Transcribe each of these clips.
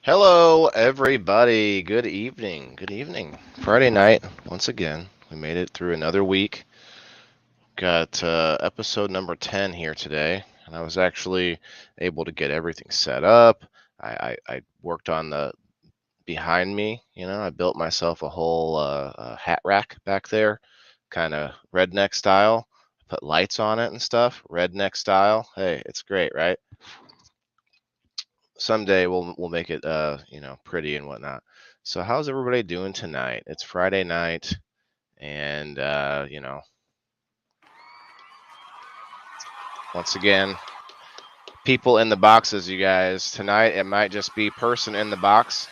Hello, everybody. Good evening. Good evening. Friday night, once again. We made it through another week. Got episode number 10 here today, and I was actually able to get everything set up. I worked on the behind me. I built myself a whole hat rack back there, kind of redneck style. Put lights on it and stuff, redneck style. Hey, it's great, right? Someday we'll make it pretty and whatnot. So how's everybody doing tonight? It's Friday night, and once again, people in the boxes, you guys. Tonight it might just be person in the box.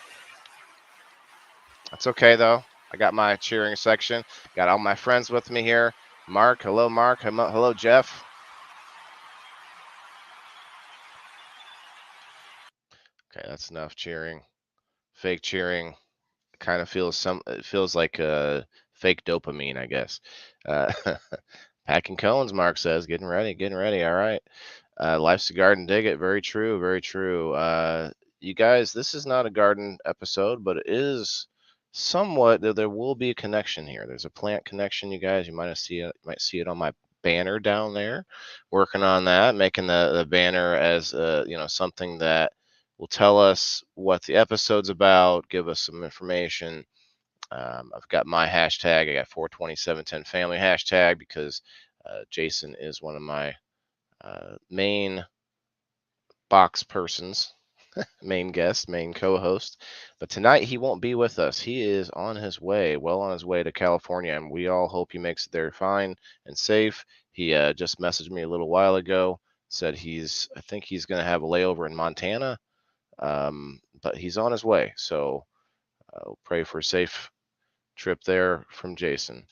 That's okay though. I got my cheering section. Got all my friends with me here. Mark, hello Mark. Hello Jeff. Okay, that's enough cheering. Fake cheering. Kind of feels it feels like fake dopamine, I guess. Uh, packing cones, Mark says, getting ready. All right. Life's a garden, dig it. Very true, very true. You guys, this is not a garden episode, but it is somewhat. There will be a connection here. There's a plant connection, you guys. You might see it on my banner down there. Working on that, making the banner as something that will tell us what the episode's about, give us some information. I've got my hashtag. I got 42710 family hashtag because Jason is one of my main box persons, main guest, main co-host. But tonight he won't be with us. He is on his way, well on his way to California, and we all hope he makes it there fine and safe. He just messaged me a little while ago, said I think he's going to have a layover in Montana, but he's on his way. So we'll pray for a safe trip there from Jason.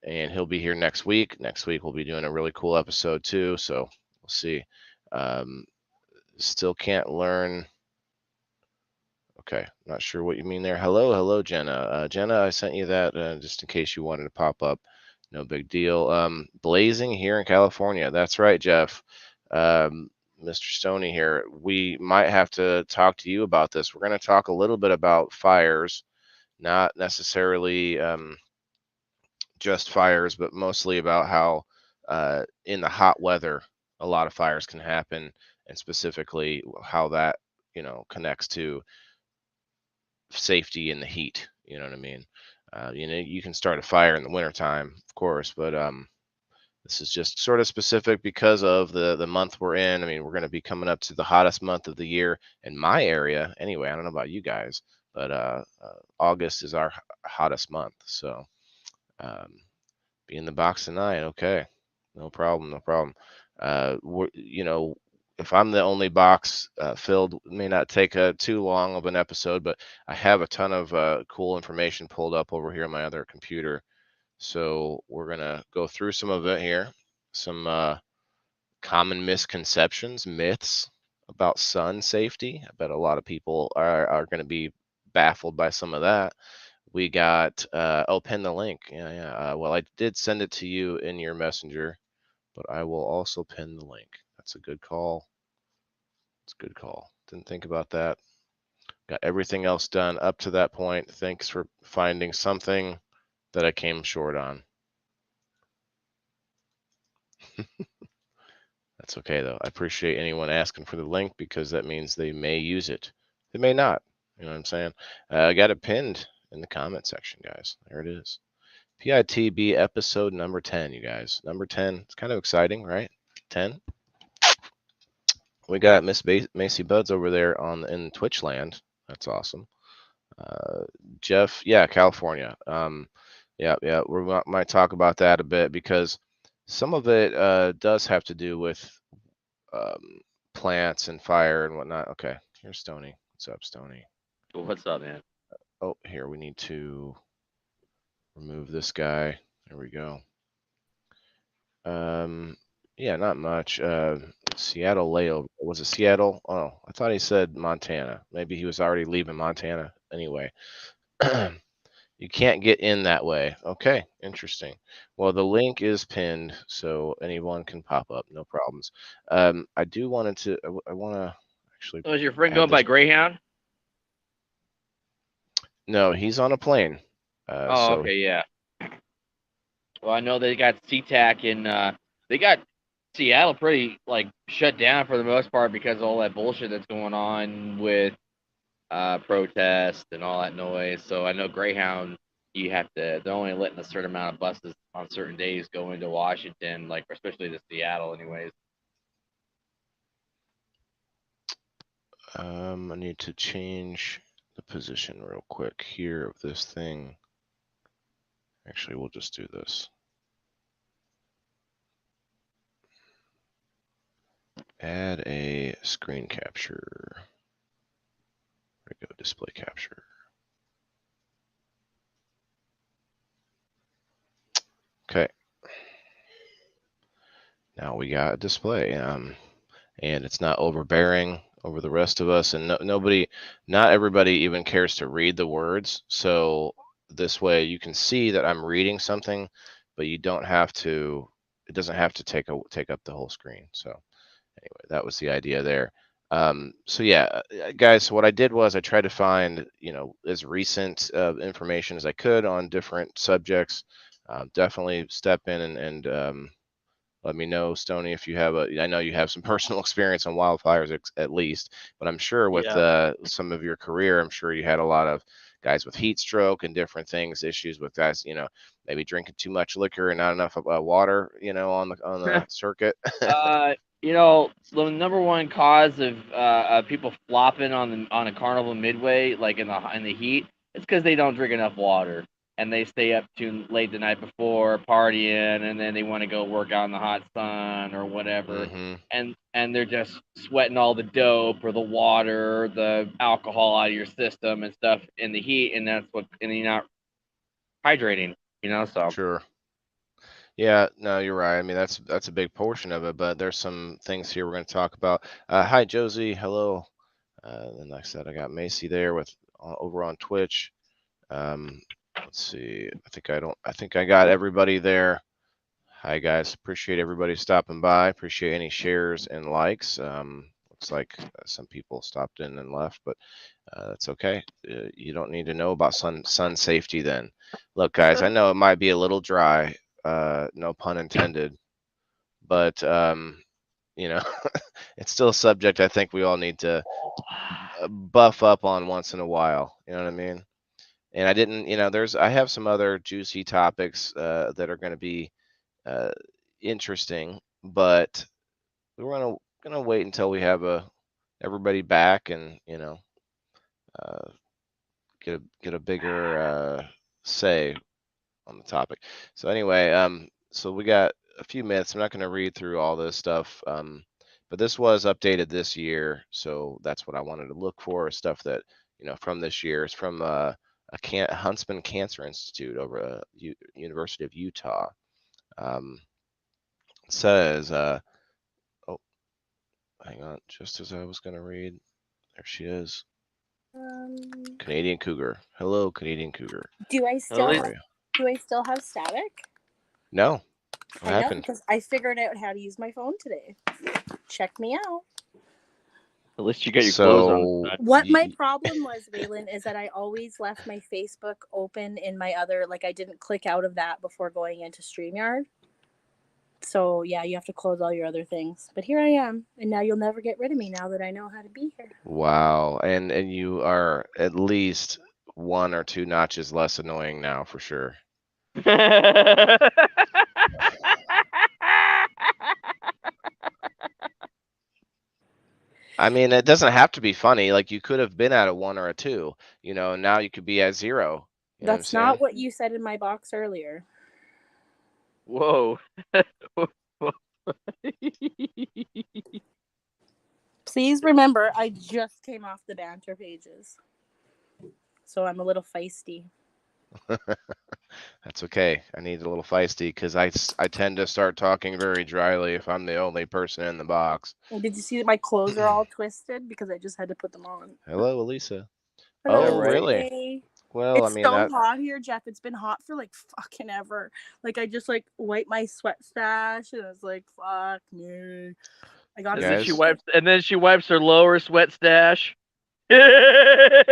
And he'll be here next week. Next week we'll be doing a really cool episode too. So we'll see. Um, Still can't learn. Okay, not sure what you mean there. Hello, Jenna. Jenna, I sent you that just in case you wanted to pop up. No big deal. Blazing here in California. That's right, Jeff. Mr. Stoney here. We might have to talk to you about this. We're going to talk a little bit about fires, not necessarily just fires, but mostly about how in the hot weather a lot of fires can happen, and specifically how that connects to safety in the heat. You know what I mean? You can start a fire in the wintertime, of course, but this is just sort of specific because of the month we're in. I mean, we're going to be coming up to the hottest month of the year in my area. Anyway, I don't know about you guys, but August is our hottest month. So be in the box tonight. Okay, no problem, no problem. If I'm the only box filled, it may not take too long of an episode, but I have a ton of cool information pulled up over here on my other computer. So we're gonna go through some of it here. Some common misconceptions, myths about sun safety. I bet a lot of people are going to be baffled by some of that. We got pin the link. Yeah. Well, I did send it to you in your messenger, but I will also pin the link. That's a good call. It's a good call. Didn't think about that. Got everything else done up to that point. Thanks for finding something that I came short on. That's okay though. I appreciate anyone asking for the link because that means they may use it. They may not. You know what I'm saying? I got it pinned in the comment section, guys. There it is. PITB episode number 10, you guys. Number 10. It's kind of exciting, right? 10. We got Miss Macy Buds over there in Twitch land. That's awesome. Jeff, yeah, California. Yeah. We might talk about that a bit because some of it does have to do with um, plants and fire and whatnot. Okay, here's Stony. What's up, Stony? What's up, man? Oh, here we need to remove this guy. There we go. Um, yeah, not much. Seattle layover. Was it Seattle? Oh, I thought he said Montana. Maybe he was already leaving Montana. Anyway, you can't get in that way. Okay, interesting. Well, the link is pinned, so anyone can pop up. No problems. I do wanted to. I want to actually Oh, is your friend add going this. by Greyhound? No, he's on a plane. Oh, okay, yeah. Well, I know they got SeaTac and they got Seattle pretty like shut down for the most part because of all that bullshit that's going on with protest and all that noise. So I know Greyhound, you have to. They're only letting a certain amount of buses on certain days go into Washington, like especially to Seattle, anyways. I need to change the position real quick here of this thing. Actually, we'll just do this. Add a screen capture. There we go, display capture. Okay. Now we got a display, and it's not overbearing over the rest of us, and not everybody even cares to read the words. So this way you can see that I'm reading something, but you don't have to. It doesn't have to take up the whole screen. So anyway, that was the idea there. So yeah, guys. So what I did was I tried to find as recent information as I could on different subjects. Definitely step in and let me know, Stony, if you have I know you have some personal experience on wildfires at least, but I'm sure with Yeah. some of your career, I'm sure you had a lot of guys with heat stroke and different things, issues with guys, maybe drinking too much liquor and not enough water, on the circuit. Uh, the number one cause of people flopping on a carnival midway, like in the heat, it's because they don't drink enough water and they stay up too late the night before partying, and then they want to go work out in the hot sun or whatever, Hmm. and they're just sweating all the dope or the water, the alcohol out of your system and stuff in the heat, and you're not hydrating, so. Sure. Yeah, no, you're right. I mean, that's a big portion of it, but there's some things here we're going to talk about. Hi, Josie. Hello. Then, like I said, I got Macy there with over on Twitch. Um, let's see. I think I got everybody there. Hi guys, appreciate everybody stopping by. Appreciate any shares and likes. Looks like some people stopped in and left, but that's okay. You don't need to know about sun safety then. Look, guys, I know it might be a little dry, no pun intended, but it's still a subject I think we all need to buff up on once in a while. You know what I mean? And I didn't, I have some other juicy topics that are going to be uh, interesting, but we're gonna wait until we have everybody back and uh, get a bigger say on the topic. So anyway, so we got a few minutes. I'm not going to read through all this stuff, but this was updated this year, so that's what I wanted to look for. Stuff that from this year. It's from Huntsman Cancer Institute over at University of Utah. Um, it says, oh, hang on, just as I was going to read, there she is. Canadian Cougar. Hello, Canadian Cougar. Do I At still least How are you? do I still have static? No. What I know happened? because I figured out how to use my phone today. Check me out. At least you got your clothes on. So, What my problem was, Waylon, is that I always left my Facebook open in my other, like I didn't click out of that before going into StreamYard. So yeah, you have to close all your other things. But here I am, and now you'll never get rid of me now that I know how to be here. wow, and you are at least one or two notches less annoying now for sure. I mean, it doesn't have to be funny. Like you could have been at a one or a two, and now you could be at zero. You know what I'm That's not saying? what you said in my box earlier. Whoa. Please remember, I just came off the banter pages. So I'm a little feisty. That's okay. I need a little feisty because I tend to start talking very dryly if I'm the only person in the box. Did you see that my clothes are all twisted because I just had to put them on? Hello, Elisa. Hello, Yeah, Oh, right. really? Jay. Well, I It's mean so that. hot here, Jeff. It's been hot for like fucking ever. Like I just like wiped my sweat stash and I was like, fuck me. I got And to then she Guys, wipes. And then she wipes her lower sweat stash. The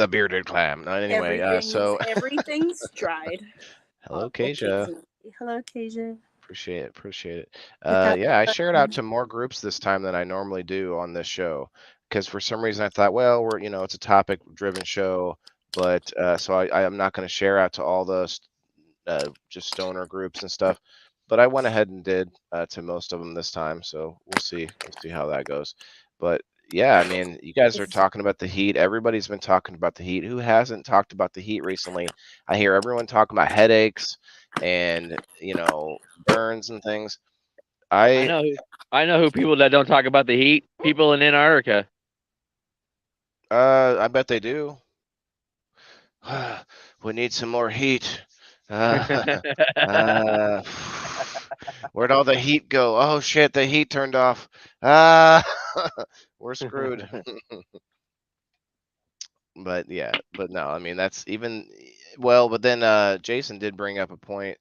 bearded clam. Anyway, Everything's dried. hello, Kasia. Occasionally. Hello, Kasia. Appreciate it. Appreciate it. Without Yeah, I shared out to more groups this time than I normally do on this show because for some reason I thought, well, it's a topic-driven show, but so I am not going to share out to all the just stoner groups and stuff. But I went ahead and did to most of them this time, so we'll see. We'll see how that goes. But yeah, I mean, you guys are talking about the heat. Everybody's been talking about the heat. Who hasn't talked about the heat recently? I hear everyone talking about headaches and burns and things. I know. I know who people that don't talk about the heat. People in Antarctica. I bet they do. We need some more heat. Uh, where'd all the heat go? Oh shit, the heat turned off. We're screwed. But yeah, but no, I mean that's even well, but then Jason did bring up a point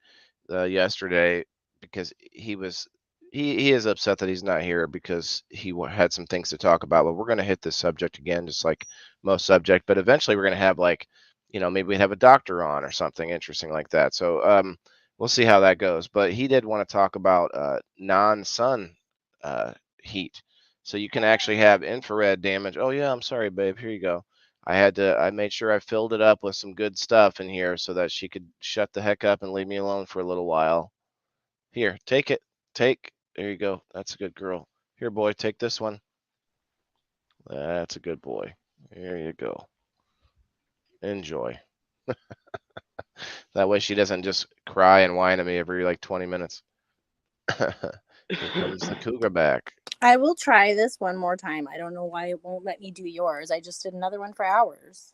yesterday because he is upset that he's not here because he had some things to talk about, but we're going to hit this subject again just like most subject, but eventually we're going to have like, maybe we'd have a doctor on or something interesting like that. So we'll see how that goes, but he did want to talk about non-sun heat. So you can actually have infrared damage. Oh yeah, I'm sorry, babe. Here you go. I made sure I filled it up with some good stuff in here so that she could shut the heck up and leave me alone for a little while. Here, take it. There you go. That's a good girl. Here, boy, take this one. That's a good boy. There you go. Enjoy. That way she doesn't just cry and whine at me every like 20 minutes. Here comes the cougar back. I will try this one more time. I don't know why it won't let me do yours. I just did another one for hours.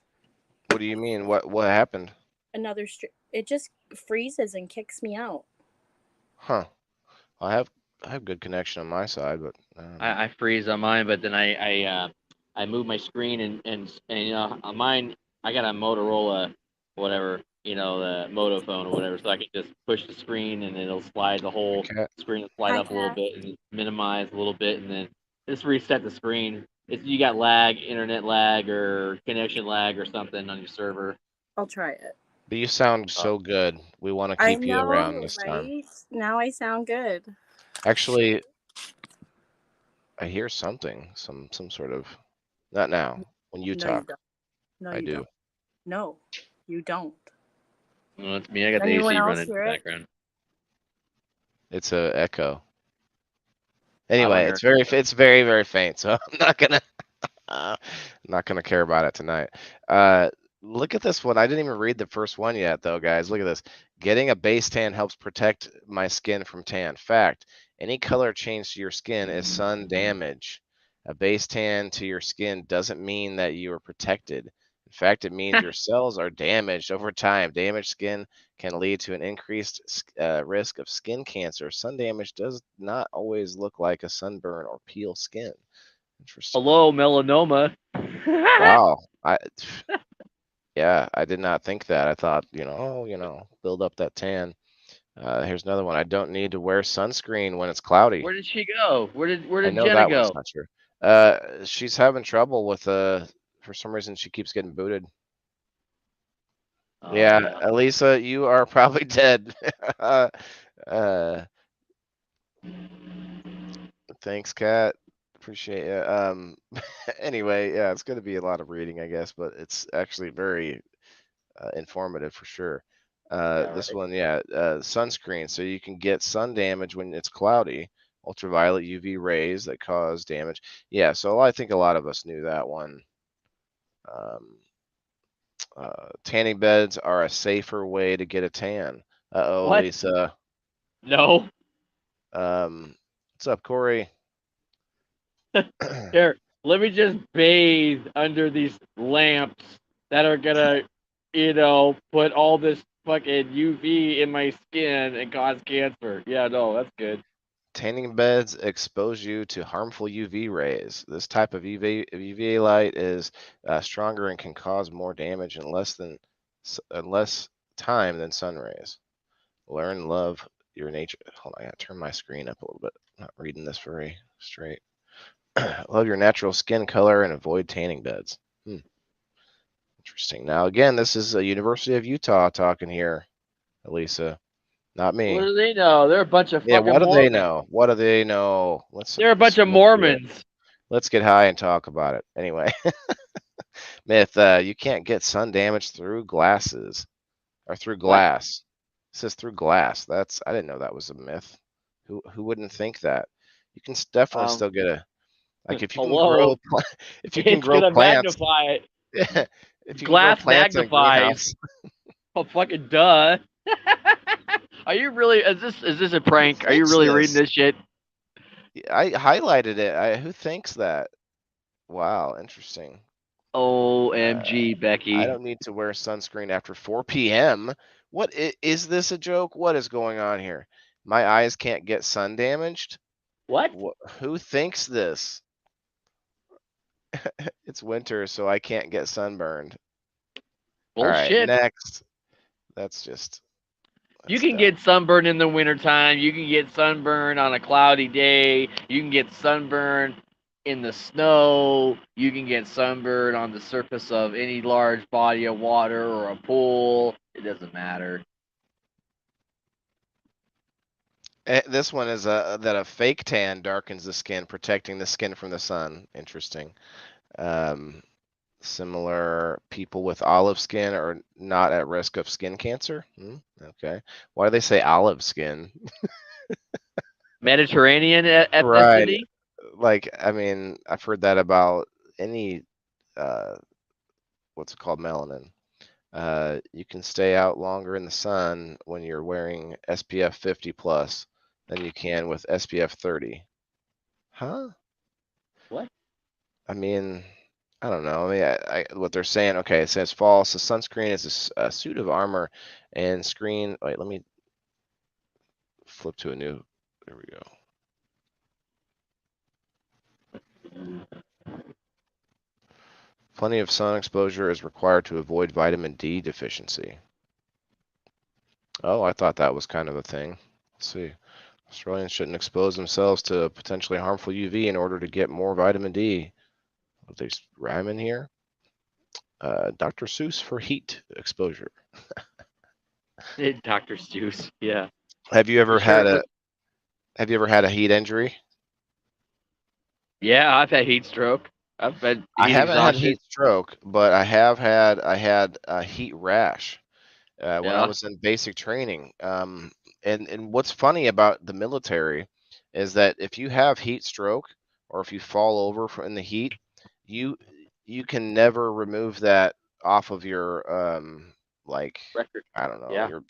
What do you mean? What happened? It just freezes and kicks me out. Huh. I have good connection on my side, but I freeze on mine, but then I move my screen and on mine I got a Motorola, whatever, the Moto phone or whatever, so I can just push the screen and it'll slide the whole screen will slide up a little bit and minimize a little bit and then just reset the screen. If you got lag, internet lag or connection lag or something on your server. I'll try it. But you sound so good. We want to keep you around this time. Now I sound good. Actually, I hear something, some sort of. Not now. When you talk, you don't. No, I you do. don't. No, you don't. Well, it's me. I got the AC running in the background. It's a echo. Anyway, it's very very faint, so I'm not gonna care about it tonight. Look at this one. I didn't even read the first one yet, though, guys. Look at this. Getting a base tan helps protect my skin from tan. Fact: any color change to your skin is sun damage. A base tan to your skin doesn't mean that you are protected. In fact, it means your cells are damaged over time. Damaged skin can lead to an increased risk of skin cancer. Sun damage does not always look like a sunburn or peel skin. Interesting. Hello, melanoma. Wow. Yeah, I did not think that. I thought, build up that tan. Here's another one. I don't need to wear sunscreen when it's cloudy. Where did she go? Where did I know Jenna that go? one's not true. She's having trouble with for some reason she keeps getting booted. Oh, yeah, no. Elisa, you are probably dead. Thanks, Kat. Appreciate it. Anyway, yeah, it's going to be a lot of reading, I guess, but it's actually very informative for sure. This one, sunscreen. So you can get sun damage when it's cloudy. Ultraviolet UV rays that cause damage. Yeah, so I think a lot of us knew that one. Tanning beds are a safer way to get a tan. Uh-oh, What? Lisa. No. What's up, Corey? Here, let me just bathe under these lamps that are gonna, put all this fucking UV in my skin and cause cancer. Yeah, no, that's good. Tanning beds expose you to harmful UV rays. This type of UVA light is stronger and can cause more damage in less time than sun rays. Learn, love your nature. Hold on, I gotta turn my screen up a little bit. I'm not reading this very straight. Love your natural skin color and avoid tanning beds. Interesting. Now, again, this is a University of Utah talking here, Elisa, not What me. do they know? They're a bunch of Yeah, fucking what do they Mormons. know? What do they know? Let's They're a bunch of smoke here. Mormons. Let's get high and talk about it. Anyway, myth: you can't get sun damage through glasses or through What? glass. It says through glass. I didn't know that was a myth. Who wouldn't think that? You can definitely Um, still get a like if you can hello. grow if you can It's grow gonna plants. magnify it. Yeah, if you can grow Glass plants in a magnifies. greenhouse. Oh, fucking duh. Are you really? Is this a Who prank? Are you thinks really reading this? this shit? I highlighted it. Who thinks that? Wow, interesting. OMG, I Becky. don't need to wear sunscreen after 4 p.m. What is this a joke? What is going on here? My eyes can't get sun damaged? What? Who thinks this? It's winter, so I can't get sunburned. All right, Bullshit. next. That's You that's can dumb. get sunburned in the wintertime. You can get sunburned on a cloudy day. You can get sunburned in the snow. You can get sunburned on the surface of any large body of water or a pool. It doesn't matter. This one is that a fake tan darkens the skin, protecting the skin from the sun. Interesting. Um, Similar people with olive skin are not at risk of skin cancer. Okay. Why do they say olive skin? Mediterranean Right. ethnicity? Like, I mean, I've heard that about any, uh, what's it called, melanin. You can stay out longer in the sun when you're wearing SPF 50 plus than you can with SPF 30. Huh? What? I mean, I don't know. I mean, what they're saying. Okay, it says false. The sunscreen is a suit of armor and screen. Wait, let me flip to a new. There we go. Plenty of sun exposure is required to avoid vitamin D deficiency. Oh, I thought that was kind of a thing. Let's see. Australians shouldn't expose themselves to potentially harmful UV in order to get more vitamin D. What they rhyme in here? Dr. Seuss for heat exposure. Dr. Seuss. Yeah. Have you You ever sure? had a Have you ever had a heat injury? Yeah, I've had heat stroke. I've had I heat haven't had exhaustion. heat stroke, but I had a heat rash when I Yeah. was in basic training. And what's funny about the military is that if you have heat stroke or if you fall over in the heat, you you can never remove that off of your like Record. I don't know Yeah. your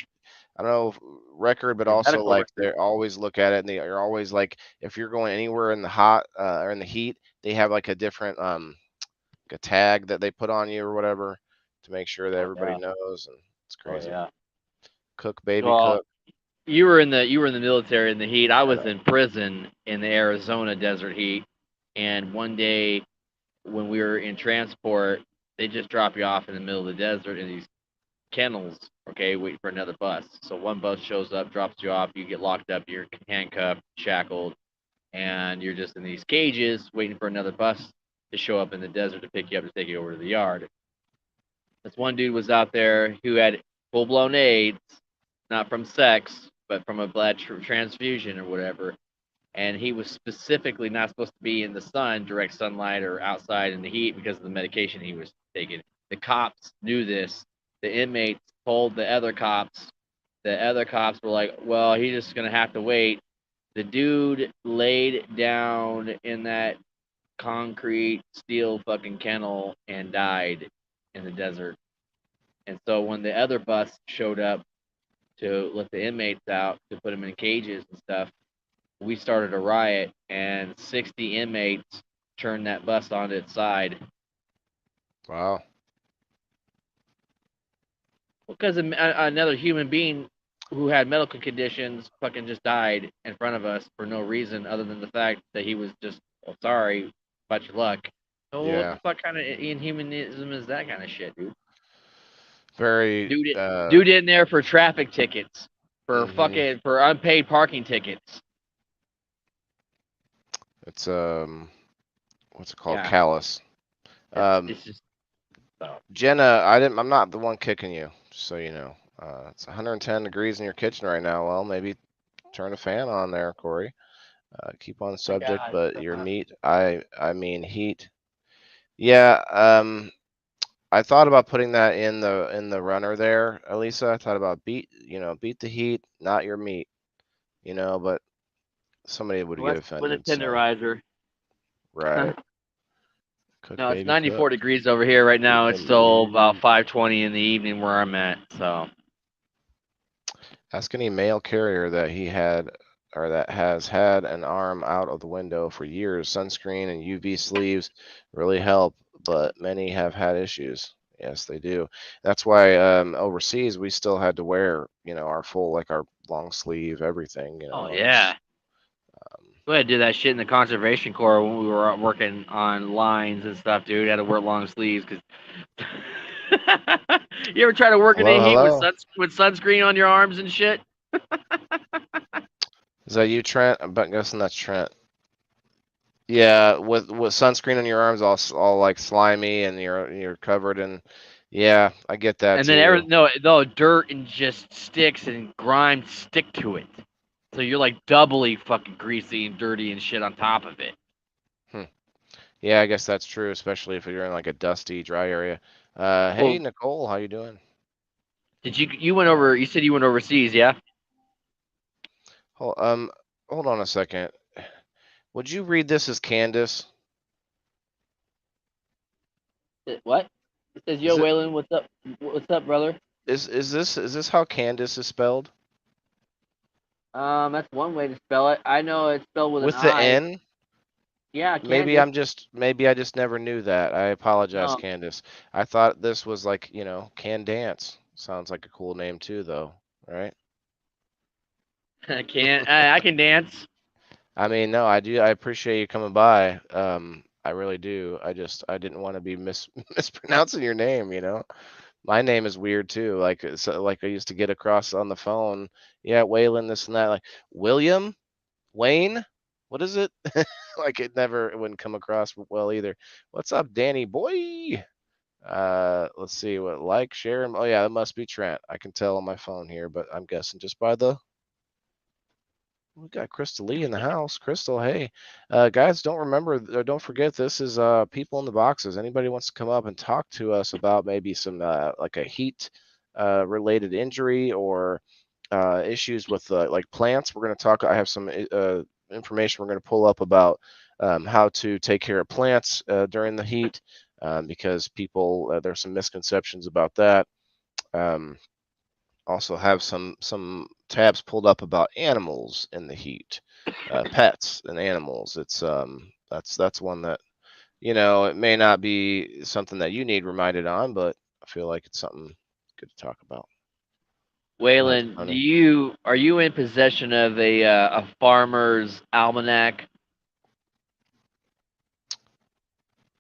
I don't know record, but Your also medical like record. they always look at it and you're always like if you're going anywhere in the hot or in the heat, they have like a different like a tag that they put on you or whatever to make sure that Oh everybody yeah. knows. And it's Oh crazy. yeah. Cook, baby, Well, cook. you were in the military in the heat. I I was know. in prison in the Arizona desert heat, and one day when we were in transport, they just drop you off in the middle of the desert in these kennels. Okay, waiting for another bus. So one bus shows up, drops you off. You get locked up. You're handcuffed, shackled, and you're just in these cages waiting for another bus to show up in the desert to pick you up to take you over to the yard. This one dude was out there who had full blown AIDS, not from sex, but from a blood transfusion or whatever. And he was specifically not supposed to be in the sun, direct sunlight, or outside in the heat because of the medication he was taking. The cops knew this. The inmates told the other cops. The other cops were like, well, he's just going to have to wait. The dude laid down in that concrete steel fucking kennel and died in the desert. And so when the other bus showed up to let the inmates out to put them in cages and stuff, we started a riot and 60 inmates turned that bus onto its side Wow. because another human being who had medical conditions fucking just died in front of us for no reason other than the fact that he was just sorry about your luck. So what Yeah. the fuck kind of inhumanism is that kind of shit, dude? Very. Dude in there for traffic tickets, for Mhm. fucking for unpaid parking tickets. It's what's it called? Yeah. Callus. It's just Jenna, I'm not the one kicking you, just so you know. It's 110 degrees in your kitchen right now. Well, maybe turn a fan on there, Corey. Keep on subject, God. but your meat, I mean heat. Yeah, I thought about putting that in the runner there, Elisa. I thought about beat the heat, not your meat, but somebody would get With a offended, so tenderizer. right. Cook No, it's baby cook. 94 degrees over here right now. Cook It's them. still about 5:20 in the evening where I'm at. So Ask any male carrier that he had or that has had an arm out of the window for years. Sunscreen and UV sleeves really help, but many have had issues. Yes, they do. That's why overseas we still had to wear, our full, like our long sleeve, everything. oh It's yeah. We had to do that shit in the conservation corps when we were working on lines and stuff, dude. Had to wear long sleeves because. You ever try to work in hello, the heat with hello. sunscreen on your arms and shit? Is that you, Trent? I'm guessing that's Trent. Yeah, with sunscreen on your arms, all like slimy, and you're covered in. Yeah, I get that And then too. no dirt and just sticks and grime stick to it. So you're like doubly fucking greasy and dirty and shit on top of it. Hmm. Yeah, I guess that's true, especially if you're in like a dusty, dry area. Hey, Well, Nicole, how you doing? did you went over? You said you went overseas, yeah? Hold, hold on a second. Would you read this as Candace? What? It says, Is "Yo, it Waylon, what's up? What's up, brother?" is this how Candace is spelled? That's one way to spell it. I know it's spelled with an With the I. N? Yeah, Maybe Candace. I just never knew that. I apologize, No, Candace. I thought this was like, Can Dance. Sounds like a cool name too, though, right? I can't. I can dance. I mean, no, I do. I appreciate you coming by. I really do. I didn't want to be mispronouncing your name. My name is weird too. Like I used to get across on the phone. Yeah, Waylon, this and that. Like William, Wayne, what is it? Like it wouldn't come across well either. What's up, Danny boy? Let's see share. Oh yeah, that must be Trent. I can tell on my phone here, but I'm guessing just by the we got Crystal Lee in the house. Crystal, hey, guys, don't forget, this is people in the boxes. Anybody wants to come up and talk to us about maybe some like a heat related injury or issues with like plants? We're going to talk. I have some information we're going to pull up about how to take care of plants during the heat because people there's some misconceptions about that. Um, Also have some tabs pulled up about animals in the heat, pets and animals. It's that's one that it may not be something that you need reminded on, but I feel like it's something good to talk about. Go ahead, Waylon, Tony. are you in possession of a farmer's almanac?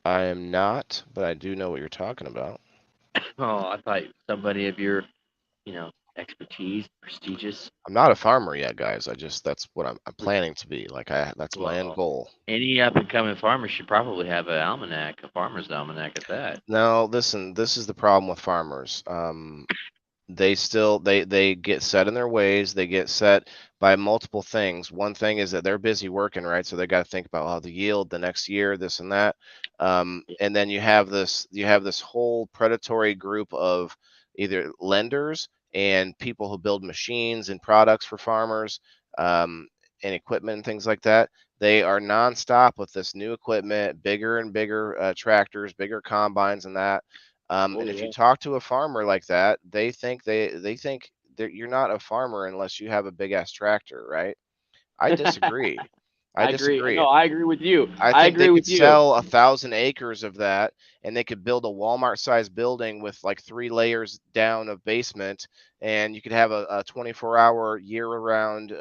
I am not, but I do know what you're talking about. Oh, I thought somebody of your, expertise, prestigious. I'm not a farmer yet, guys. That's what I'm planning to be. That's my end Well, goal. any up and coming farmer should probably have an almanac, a farmer's almanac at that. Now, listen, this is the problem with farmers. They get set in their ways. They get set by multiple things. One thing is that they're busy working, right? So they got to think about the yield the next year, this and that. And then you have this whole predatory group of either lenders and people who build machines and products for farmers, um, and equipment and things like that. They are nonstop with this new equipment, bigger and bigger tractors, bigger combines, and that. Oh And if you yeah. talk to a farmer like that, they think that you're not a farmer unless you have a big ass tractor, right? I disagree. I I agree. disagree. No, I agree with you. I I think they agree could with you. sell 1,000 acres of that, and they could build a Walmart-sized building with like 3 layers down of basement, and you could have a 24-hour year-round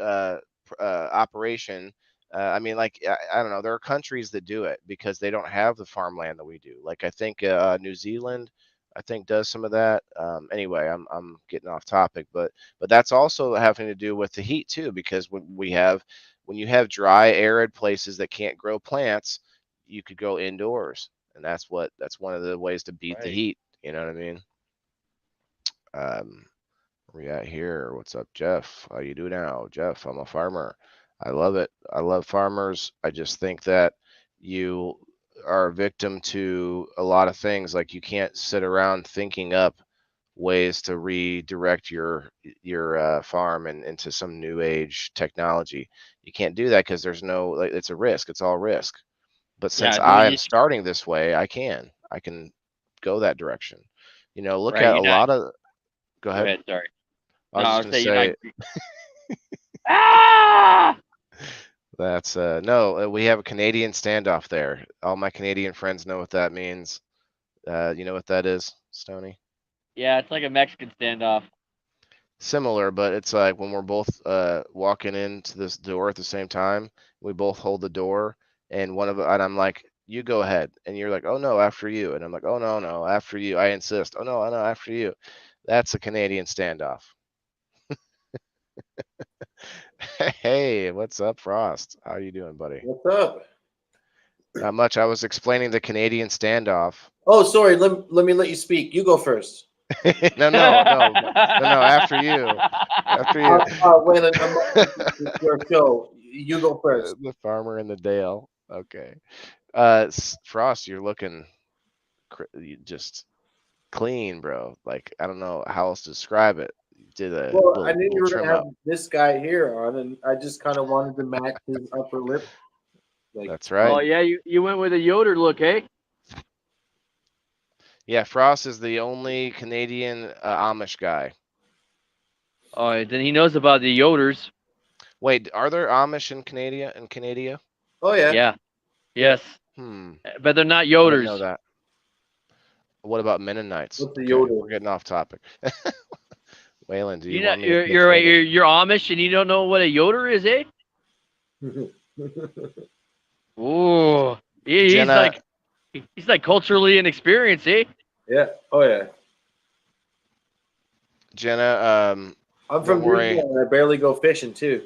operation. I mean, like I don't know. There are countries that do it because they don't have the farmland that we do. Like I think New Zealand, I think does some of that. Anyway, I'm getting off topic, but that's also having to do with the heat too, because when you have dry, arid places that can't grow plants, you could go indoors, and that's one of the ways to beat the Right. heat. You know what I mean? Where we at here? What's up, Jeff? How you do now, Jeff? I'm a farmer. I love it. I love farmers. I just think that you are a victim to a lot of things. Like you can't sit around thinking up ways to redirect your farm and into some new age technology. You can't do that because there's no like it's a risk. It's all risk. But Yeah, since no, I am starting this way, I can go that direction. Look right. at You're a not. lot of. Go Go ahead. ahead. Sorry. I No, was I just was gonna saying you're not. say Ah! that's no. We have a Canadian standoff there. All my Canadian friends know what that means. You know what that is, Stony? Yeah, it's like a Mexican standoff. Similar, but it's like when we're both walking into this door at the same time, we both hold the door, and I'm like, "You go ahead," and you're like, "Oh no, after you," and I'm like, "Oh no, no, after you." I insist. "Oh no, no, after you." That's a Canadian standoff. Hey, what's up, Frost? How you doing, buddy? What's up? Not much. I was explaining the Canadian standoff. Oh, sorry. Let me let you speak. You go first. No, no, no, no. After you, after you. Waylon, it's your show. You go first. The farmer in the Dale. Okay. Frost, you're looking just clean, bro. Like I don't know how else to describe it. You did a Well, I little knew you little were going trim to have up. this guy here on, and I just kind of wanted to match his upper lip. Like, That's right. Oh yeah, you went with a Yoder look, eh? Yeah, Frost is the only Canadian Amish guy. Oh, then he knows about the Yoders. Wait, are there Amish in Canada? In Canada? oh yeah, Yeah. Yes. Hmm. But they're not I didn't know Yoders. that. What about Mennonites? what's the Okay, Yoda? we're getting off topip. Waylon, do you You know, want me to you're right. continue? You're Amish and you don't know what a Yoder is, eh? Ooh. Jenna, He's like culturally inexperienced, eh? yeah. Oh yeah. Jenna, I'm from don't worry. Newfoundland. I barely go fishing too.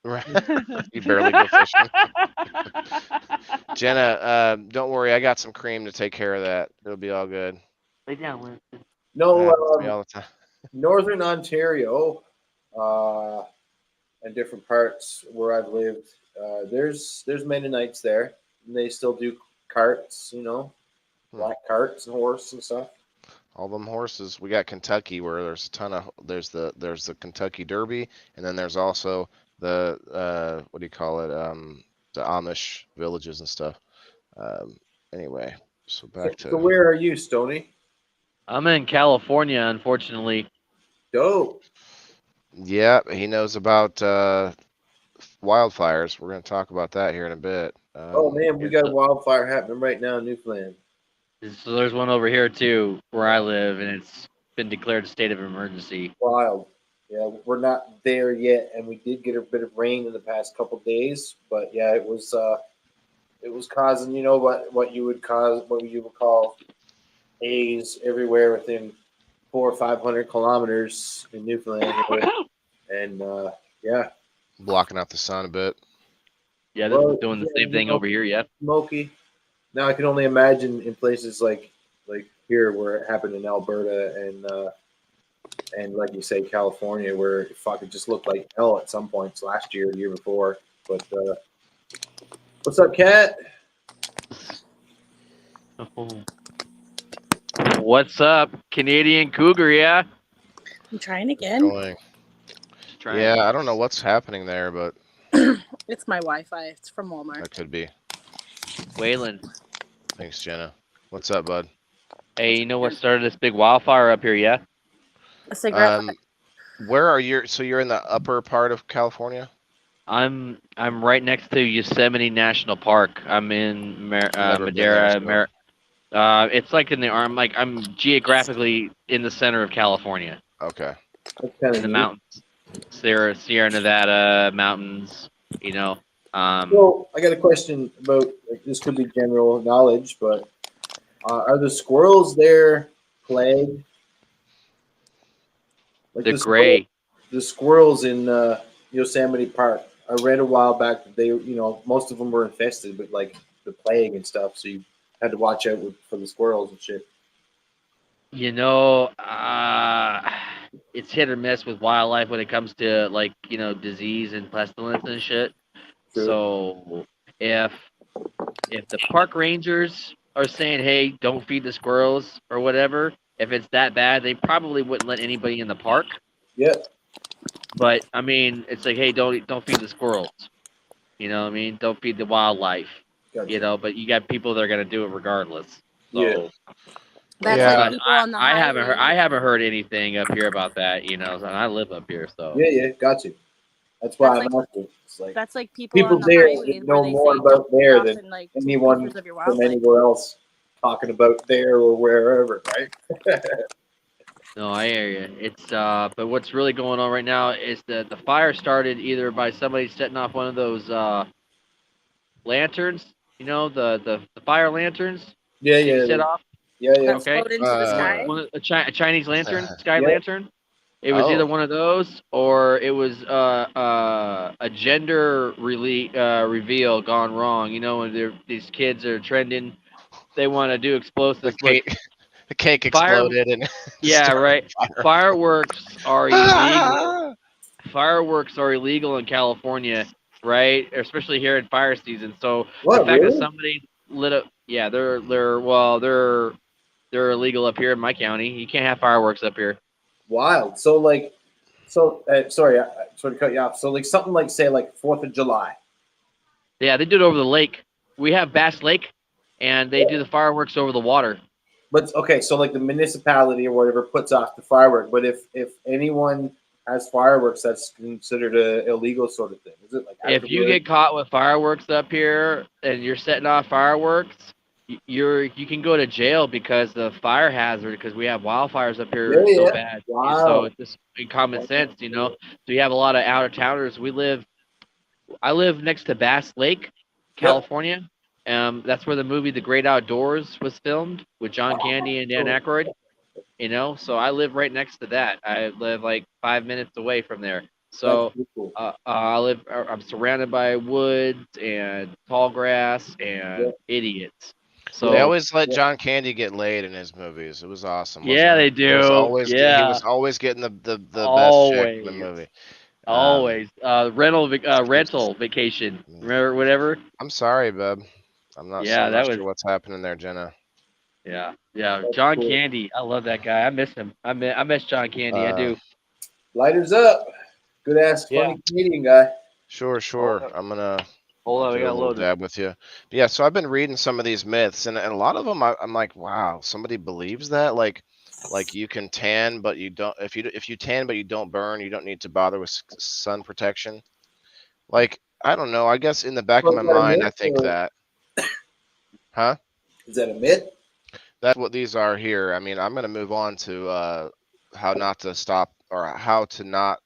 You barely go fishing. Jenna, don't worry. I got some cream to take care of that. It'll be all good. Lay down, Winston. No, Happens to me all the time. Northern Ontario, and different parts where I've lived. There's Mennonites there, and they still do carts. Black carts and horse and stuff. All them horses. We got Kentucky where there's a ton of there's the Kentucky Derby, and then there's also the what do you call it? The Amish villages and stuff. Anyway, so back So to where are you, Stony? I'm in California, unfortunately. Dope. yeah, he knows about wildfires. We're gonna talk about that here in a bit. Oh man, we got a wildfire happening right now in Newfoundland. So there's one over here too, where I live, and it's been declared a state of emergency. Wild. Yeah, we're not there yet, and we did get a bit of rain in the past couple days, but yeah, it was causing what you would call haze everywhere within 400 or 500 kilometers in Newfoundland, and yeah, blocking out the sun a bit. Yeah, they're well, doing the yeah, same thing over here. Yeah. smoky. Now I can only imagine in places like here where it happened in Alberta and like you say California where it fucking just looked like hell at some points last year, the year before. But what's up, Kat? What's up, Canadian Cougar? Yeah. I'm trying again. Going. Just trying. Yeah, I don't know what's happening there, but It's my Wi-Fi. It's from Walmart. that could be. Waylon. Thanks, Jenna. What's up, bud? Hey, you know what started this big wildfire up here? Yeah. A cigarette. Where are you? So you're in the upper part of California? I'm right next to Yosemite National Park. I'm in Never been there, Madera. so- It's like in the arm. Like I'm geographically in the center of California, Okay. That's kind in the of mountains, Sierra Nevada mountains. You know. So I got a question about this could be general knowledge, but are the squirrels there flagged? Like The gray. the squirrels in Yosemite Park. I read a while back that most of them were infested, but like the plague and stuff, so you had to watch out for the squirrels and shit. You know, it's hit or miss with wildlife when it comes to like disease and pestilence and shit. True. So if the park rangers are saying, "Hey, don't feed the squirrels" or whatever, if it's that bad, they probably wouldn't let anybody in the park. Yeah, But I mean, it's like, "Hey, don't feed the squirrels." You know what I mean? Don't feed the wildlife. gotcha. But you got people that are gonna do it regardless. Yeah. So That's Yeah. like people on the highway. I haven't heard anything up here about that. And I live up here, so Yeah, got you. That's why That's I'm asking. It's like That's like people people on the there highway know where they more say about don't there stop than and like take anyone pictures of your from wildlife. anywhere else talking about there or wherever, right? no, I hear you. It's but what's really going on right now is that the fire started either by somebody setting off one of those lanterns, the fire lanterns Yeah, that you set off. yeah. That Okay, float into the sky. a Chinese lantern, sky Yeah. lantern. It was either Oh, one of those or it was a gender reveal gone wrong. When these kids are trending, they want to do the explosives. Look, cake, the cake fire. exploded and Yeah, started right. fire. Fireworks are illegal. Fireworks are illegal in California, right? Especially here in fire season. So the What, fact that really? somebody lit up, yeah, they're illegal up here in my county. You can't have fireworks up here. Wild. Sorry to cut you off. So like something like say like 4th of July. Yeah, they do it over the lake. We have Bass Lake, and they do the fireworks over the water. But okay, so like the municipality or whatever puts off the firework, but if anyone has fireworks, that's considered a illegal sort of thing. Is it like If you afterwards? get caught with fireworks up here and you're setting off fireworks, you can go to jail because the fire hazard because we have wildfires up here so Yeah. bad. So Wow. it's just common sense. So you have a lot of out of towners. I live next to Bass Lake, Yep. California. That's where the movie The Great Outdoors was filmed with John Candy and Dan Aykroyd. So I live right next to that. I live like 5 minutes away from there. That's So pretty cool. I'm surrounded by woods and tall grass Yeah. and idiots. They So always let Yeah. John Candy get laid in his movies. It was awesome, wasn't yeah, it? they do. He Yeah, was always getting the best chick in the always, movie. always. Rental vacation. Mm. Remember whatever. I'm sorry, bub. Yeah, I'm not that was. sure what's happening there, Jenna. Yeah. That's John cool. Candy. I love that guy. I miss him. I miss John Candy. I Uh, do. Lighters up. Good ass Yeah. funny Canadian guy. sure. I'm gonna Hold on, we do a got little loaded. dab with you. But yeah, so I've been reading some of these myths, and a lot of them I'm like, wow, somebody believes that. Like you can tan, but you don't. If you tan but you don't burn, you don't need to bother with sun protection. Like I don't know. I guess in the back So of is my that a mind, I myth think or that, huh? is that a myth? That's what these are here. I mean, I'm gonna move on to how not to stop or how to not.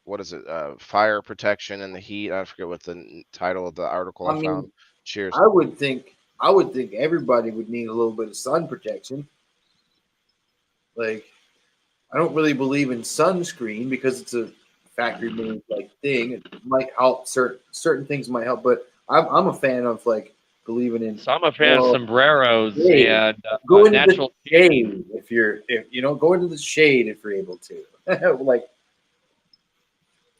What is it? Fire protection in the heat. I forget what the title of the article I I found. mean, Cheers. I would think everybody would need a little bit of sun protection. Like I don't really believe in sunscreen because it's a factory made like thing. It might help certain things might help, but I'm a fan of like believing in So I'm a fan of well, sombreros shade. and Go into the natural shade if go into the shade if you're able to. Like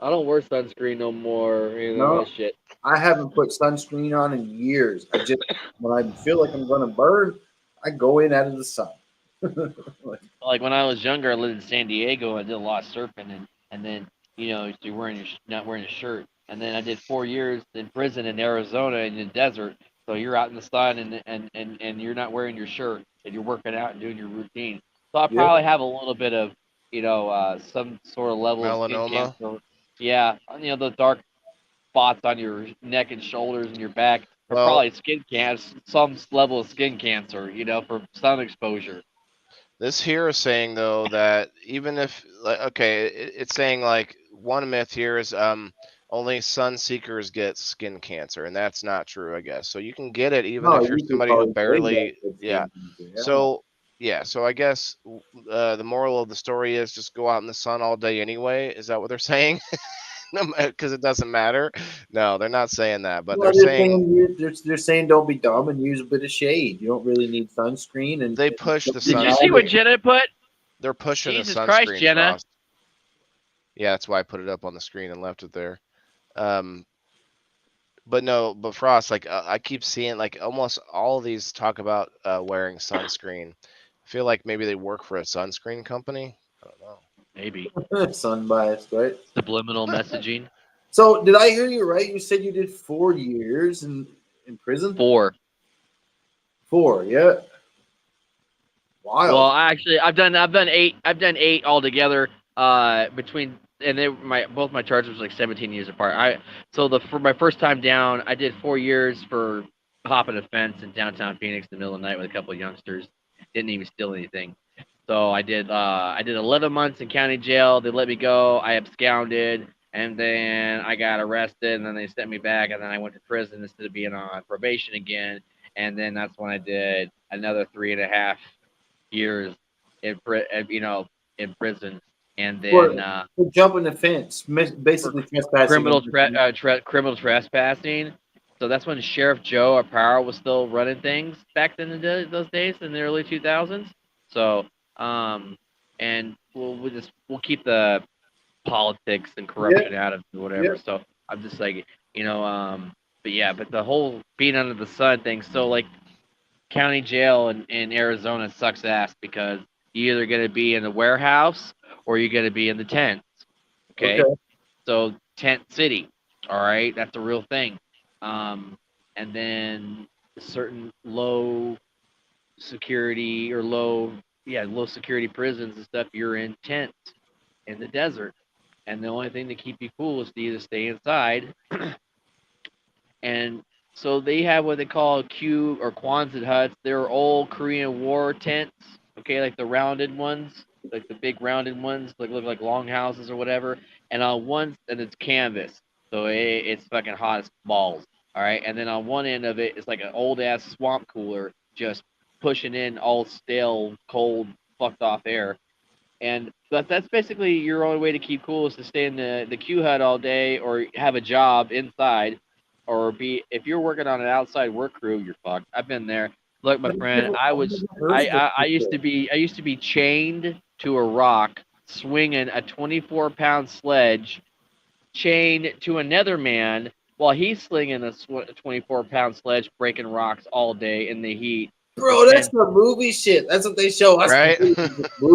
I don't wear sunscreen no more. no, That shit. I haven't put sunscreen on in years. I just when I feel like I'm gonna burn, I go in out of the sun. Like, Like when I was younger, I lived in San Diego. I did a lot of surfing, and then you're not wearing a shirt. And then I did 4 years in prison in Arizona in the desert. So you're out in the sun and you're not wearing your shirt and you're working out and doing your routine. So I yeah, probably have a little bit of some sort of level of skin Melanoma. cancer. Yeah, the dark spots on your neck and shoulders and your back are Well, probably skin cancer, some level of skin cancer. For sun exposure. this here is saying though that even if okay, it's saying like one myth here is only sun seekers get skin cancer, and that's not true, I guess. So you can get it even no, if you're you could somebody who probably say barely that. yeah. Yeah. So yeah, so I guess the moral of the story is just go out in the sun all day anyway. Is that what they're saying? because it doesn't matter. No, they're not saying that, but Well, they're saying they're saying don't be dumb and use a bit of shade. You don't really need sunscreen. And they push the Did you see what sunscreen. Jenna put? They're pushing the Jesus Christ, sunscreen, Jenna. Frost. Yeah, that's why I put it up on the screen and left it there. Um, but no, but Frost, like I keep seeing, like almost all of these talk about wearing sunscreen. I feel like maybe they work for a sunscreen company. I don't know. Maybe sun biased, right? subliminal messaging. So did I hear you right? You said you did 4 years in prison. 4. 4, yeah. Wild. Well, actually, I've done 8. I've done 8 altogether. Between and they both my charges was like 17 years apart. For my first time down, I did 4 years for hopping a fence in downtown Phoenix in the middle of the night with a couple of youngsters. Didn't even steal anything. So I did 11 months in county jail. They let me go. I absconded, and then I got arrested, and then they sent me back, and then I went to prison instead of being on probation again. And then that's when I did another 3.5 years in prison, and then for jumping the fence, basically trespassing. criminal trespassing. So that's when Sheriff Joe Aparo was still running things back then in those days in the early 2000s. So and we'll keep the politics and corruption out of it, whatever. Yeah. So I'm just like but the whole being under the sun thing. So like county jail in Arizona sucks ass because you're either going to be in the warehouse or you're going to be in the tents. Okay? So tent city. All right, that's a real thing. And then certain low security low security prisons and stuff, you're in tents in the desert. And the only thing to keep you cool is to either stay inside and so they have what they call Q or Quonset huts. They're old Korean War tents, okay, like the rounded ones, like the big rounded ones, like look like longhouses or whatever. And on one, and it's canvas, so it's fucking hot as balls. All right, and then on one end of it, it's like an old ass swamp cooler, just pushing in all stale, cold, fucked off air. And that's basically your only way to keep cool is to stay in the Q hut all day or have a job inside or be if you're working on an outside work crew, you're fucked. I've been there. Look, my friend, I used to be chained to a rock, swinging a 24-pound sledge, chained to another man while he's slinging a 24-pound sledge, breaking rocks all day in the heat. Bro, that's the movie shit. That's what they show us. Right?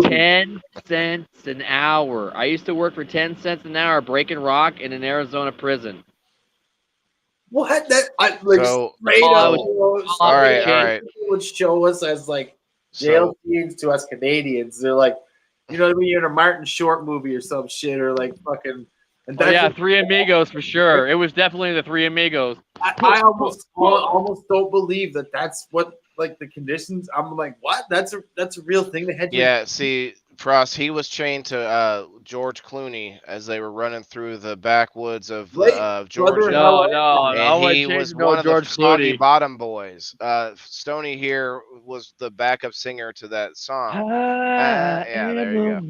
10 cents an hour. I used to work for 10 cents an hour breaking rock in an Arizona prison. What? That I like So- straight all up. all right. People would show us as like jail scenes to us Canadians. They're like, you know, when you're in a Martin Short movie or some shit, or like fucking. And Oh, yeah, Three Amigos for sure. It was definitely the Three Amigos. I almost don't believe that that's what like the conditions. I'm like, what? That's a real thing. They had. Yeah, see, Frost, he was chained to George Clooney as they were running through the backwoods of Georgia. No. And he was one of the Soggy Bottom Boys. Stoney here was the backup singer to that song. Yeah, there you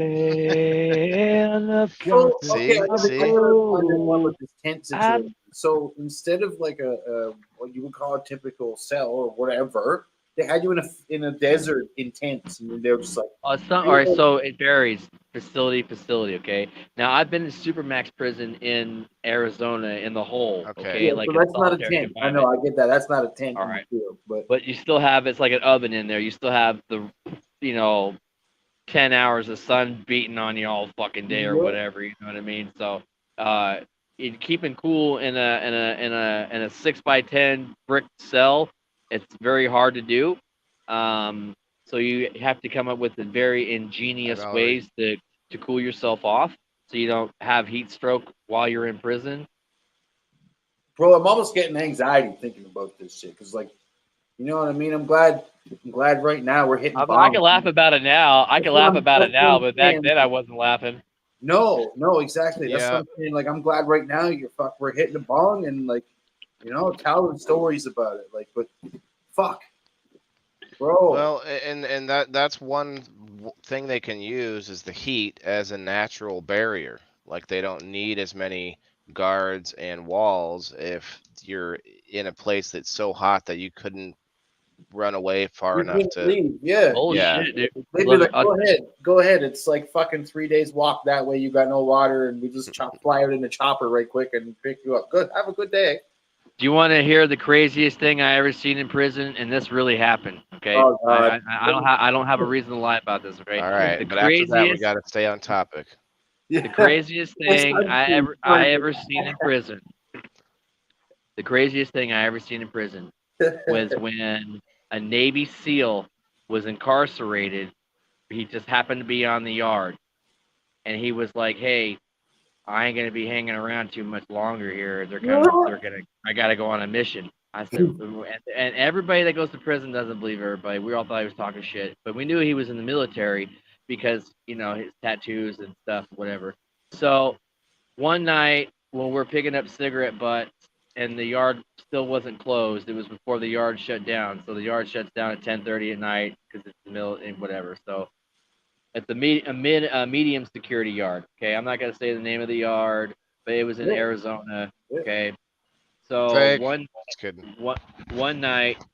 go. See? With this tent situation. So instead of like a what you would call a typical cell or whatever, they had you in a desert in tents, and they were just like. All right, so it varies facility. Okay, now I've been in Supermax prison in Arizona in the hole. Okay, yeah, like so that's not a tent. I know, I get that. That's not a tent. All right, field, but you still have it's like an oven in there. You still have the 10 hours of sun beating on you all fucking day or whatever. You know what I mean? So, keeping cool in a 6x10 brick cell, it's very hard to do. So you have to come up with very ingenious ways to cool yourself off, so you don't have heat stroke while you're in prison. Bro, I'm almost getting anxiety thinking about this shit because, like, you know what I mean. I'm glad right now we're hitting. I can laugh about it now. But back then I wasn't laughing. No, exactly. That's what I'm saying. Like, I'm glad right now we're hitting the bong and like, telling stories about it. Like, but fuck, bro. Well, and that's one thing they can use is the heat as a natural barrier. Like they don't need as many guards and walls if you're in a place that's so hot that you couldn't run away far You enough couldn't to. leave. Yeah. Bullshit, dude. They'd be Look, like, go ahead. It's like fucking 3 days walk that way. You got no water, and we just fly out in the chopper right quick and pick you up. Good. Have a good day. do you want to hear the craziest thing I ever seen in prison? And this really happened. Okay, Oh God. I don't have a reason to lie about this. Okay, All right, the but after that, we craziest got to stay on topic. Yeah. the craziest thing I ever seen in prison. The craziest thing I ever seen in prison was when a Navy SEAL was incarcerated. He just happened to be on the yard, and he was like, "Hey, I ain't gonna be hanging around too much longer here. I gotta go on a mission." I said, and everybody that goes to prison doesn't believe everybody. We all thought he was talking shit, but we knew he was in the military because his tattoos and stuff, whatever. So one night when we're picking up cigarette butts and the yard still wasn't closed, it was before the yard shut down. So the yard shuts down at 10:30 at night because it's the middle and whatever. So at the medium security yard. Okay, I'm not gonna say the name of the yard, but it was in Arizona. Okay, so Fake. Just kidding. one night,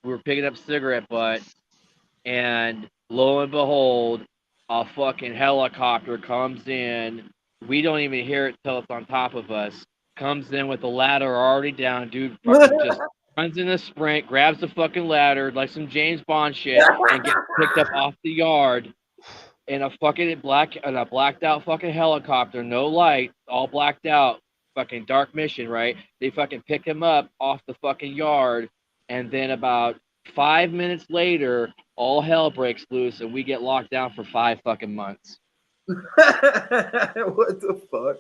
we're picking up cigarette butts, and lo and behold, a fucking helicopter comes in. We don't even hear it till it's on top of us. Comes in with the ladder already down, dude. Fucking just runs in a sprint, grabs the fucking ladder like some James Bond shit, and gets picked up off the yard in a blacked out fucking helicopter, no light, all blacked out, fucking dark mission, right? They fucking pick him up off the fucking yard, and then about 5 minutes later, all hell breaks loose, and we get locked down for 5 fucking months. What the fuck?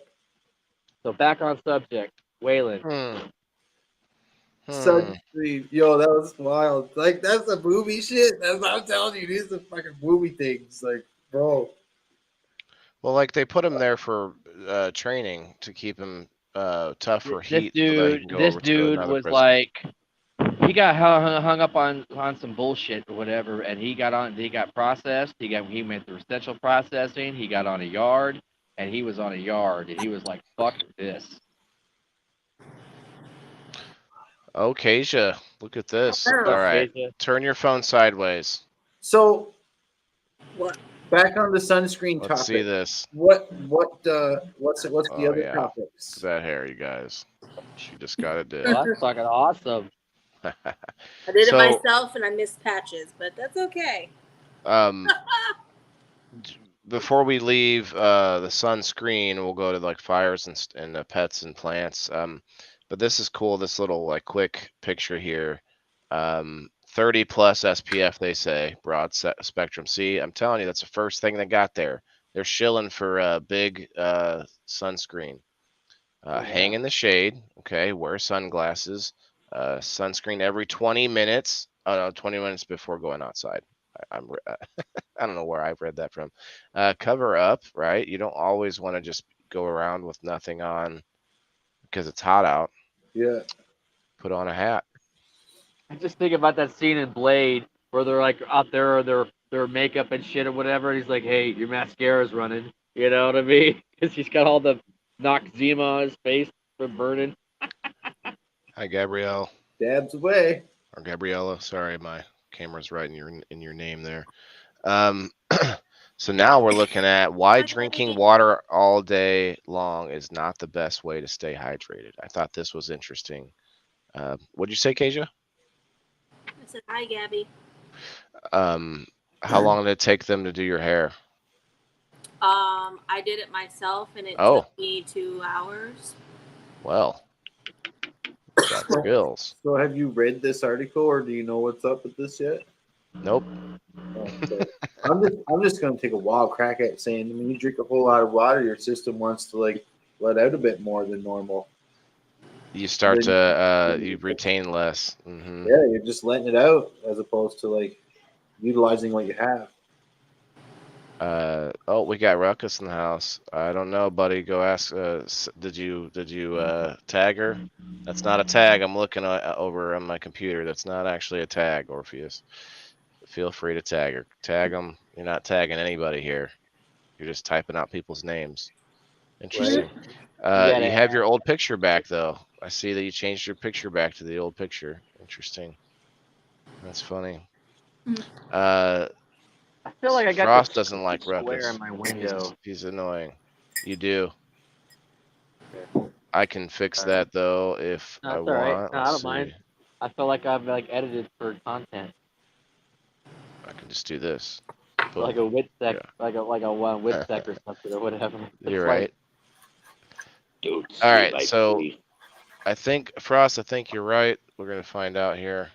So back on subject, Waylon. Sunscreen. Yo, that was wild. Like, that's a movie shit. That's what I'm telling you. These are fucking movie things. Like, bro. Well, like they put him there for training to keep him tough for This heat, so that he can go this over to dude another was prison. like, he got hung up on some bullshit or whatever, and he got processed. He went through essential processing. He got on a yard, and he was on a yard, and he was like, "Fuck this." Oh, Kasia, look at this. Oh. All right, Kasia. turn your phone sideways. So, What? back on the sunscreen Let's see topic. this. What's the Oh, other yeah. topics? That hair, you guys. She just got it did. Oh, that's fucking awesome. I did So- it myself and I missed patches, but that's okay. Before we leave the sunscreen, we'll go to like fires and pets and plants. But this is cool. This little like quick picture here. 30 plus SPF, they say, broad spectrum. See, I'm telling you, that's the first thing they got there. They're shilling for big sunscreen. Hang in the shade. Okay, wear sunglasses. Sunscreen every 20 minutes. Oh no, 20 minutes before going outside. I don't know where I've read that from. Cover up, right? You don't always want to just go around with nothing on because it's hot out. Yeah. Put on a hat. I just think about that scene in Blade where they're like out there, their makeup and shit or whatever. And he's like, "Hey, your mascara's running." You know what I mean? Because he's got all the Noxzema on his face from burning. Hi, Gabrielle Dabs away. or Gabriella. Sorry, my camera's right in your name there. So now we're looking at why drinking water all day long is not the best way to stay hydrated. I thought this was interesting. What'd you say, Kasia? I said, "Hi, Gabby." How long did it take them to do your hair? I did it myself, and it Oh. took me 2 hours. Well, got skills. So, have you read this article, or do you know what's up with this yet? Nope. Okay. I'm just gonna take a wild crack at saying, when you drink a whole lot of water, your system wants to like let out a bit more than normal. You start to you retain less. Mm-hmm. Yeah, you're just letting it out as opposed to like utilizing what you have. Oh, we got Ruckus in the house. I don't know, buddy. Go ask. Did you tag her? That's not a tag. I'm looking over on my computer. That's not actually a tag, Orpheus. Feel free to tag her. Tag them. You're not tagging anybody here. You're just typing out people's names. Interesting. gotta You have your old picture back though. I see that you changed your picture back to the old picture. Interesting. That's funny. Hmm. I feel like I got Frost this doesn't like square Ruckus. in my window. He's annoying. You do. Okay. I can fix Alright. that though if No, I it's all right. want. No, I Let's don't see. mind. I feel like I've like edited for content, I can just do this. like a Boom. wit sec, Yeah. like a wit sec or something or whatever. You're It's right. like, don't All steal right. my So belief. I think Frost. I think you're right. We're gonna find out here.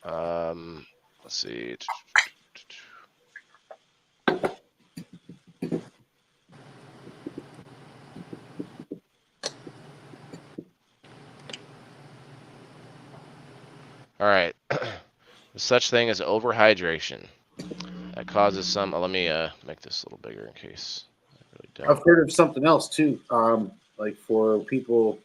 Let's see. All right. There's such thing as overhydration. That causes some. Let me make this a little bigger in case I really I've don't. heard of something else too. Like for people,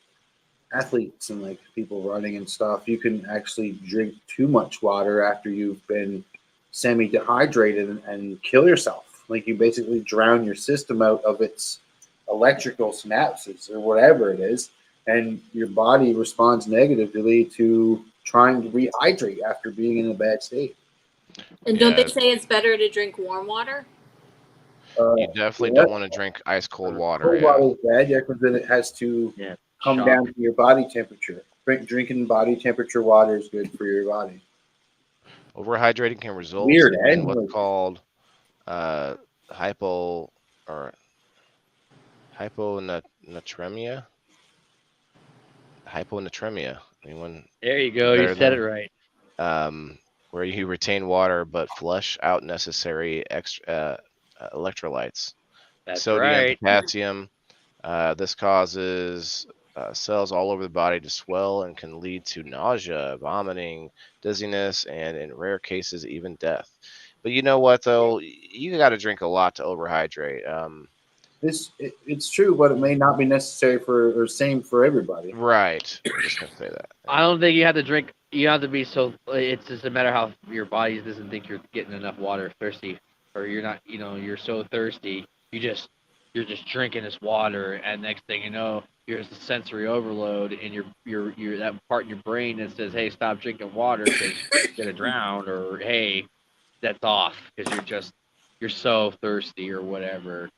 athletes, and like people running and stuff, you can actually drink too much water after you've been semi-dehydrated and kill yourself. Like you basically drown your system out of its electrical synapses or whatever it is, and your body responds negatively to trying to rehydrate after being in a bad state. And don't they Yeah, say it's better to drink warm water? you definitely Yeah, don't want to drink ice cold water. cold Yeah. water is bad, yeah, because then it has to Yeah, come shock. down to your body temperature. Drinking body temperature water is good for your body. Overhydrating can result Weird, eh? in what's called uh, hypo or hyponatremia. Hyponatremia. Anyone There you go. You better said it there? right. Where you retain water but flush out necessary extra electrolytes, That's sodium, right. potassium. This causes cells all over the body to swell and can lead to nausea, vomiting, dizziness, and in rare cases, even death. But you know what, though? You got to drink a lot to overhydrate. It's true, but it may not be necessary for or same for everybody. Right. I'm just going to say that. I don't think you have to drink. You have to be so. It's just a matter how your body doesn't think you're getting enough water, thirsty, or you're not. You're so thirsty. You're just drinking this water, and next thing you know, there's a sensory overload, and you're that part in your brain that says, "Hey, stop drinking water because you're gonna drown," or "Hey, that's off because you're so thirsty," or whatever.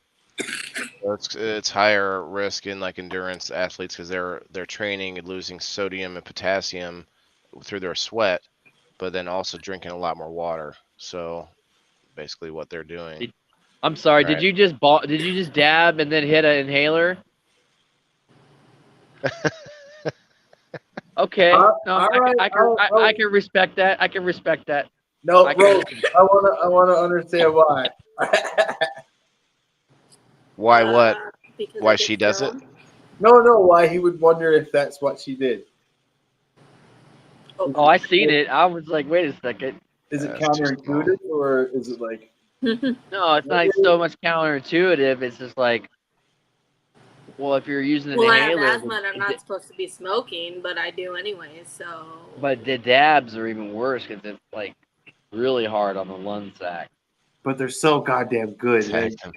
It's higher risk in like endurance athletes because they're training and losing sodium and potassium through their sweat, but then also drinking a lot more water. So basically, what they're doing. I'm sorry. All right. Did you just dab and then hit an inhaler? Okay. No, All right, I can respect that. I can respect that. no, I bro, can- I wanna understand why. Why? What? Because Why I get she does it? thrown. No, why he would wonder if that's what she did. Oh, I seen it. I was like, wait a second. Is it That's too small. counterintuitive or is it like No, it's not so much counterintuitive. It's just like, well, if you're using an Well, I have inhaler, asthma and I'm not supposed to be smoking, but I do anyway, so. but the dabs are even worse because it's like really hard on the lung sac. but they're so goddamn good. Tag Right? them.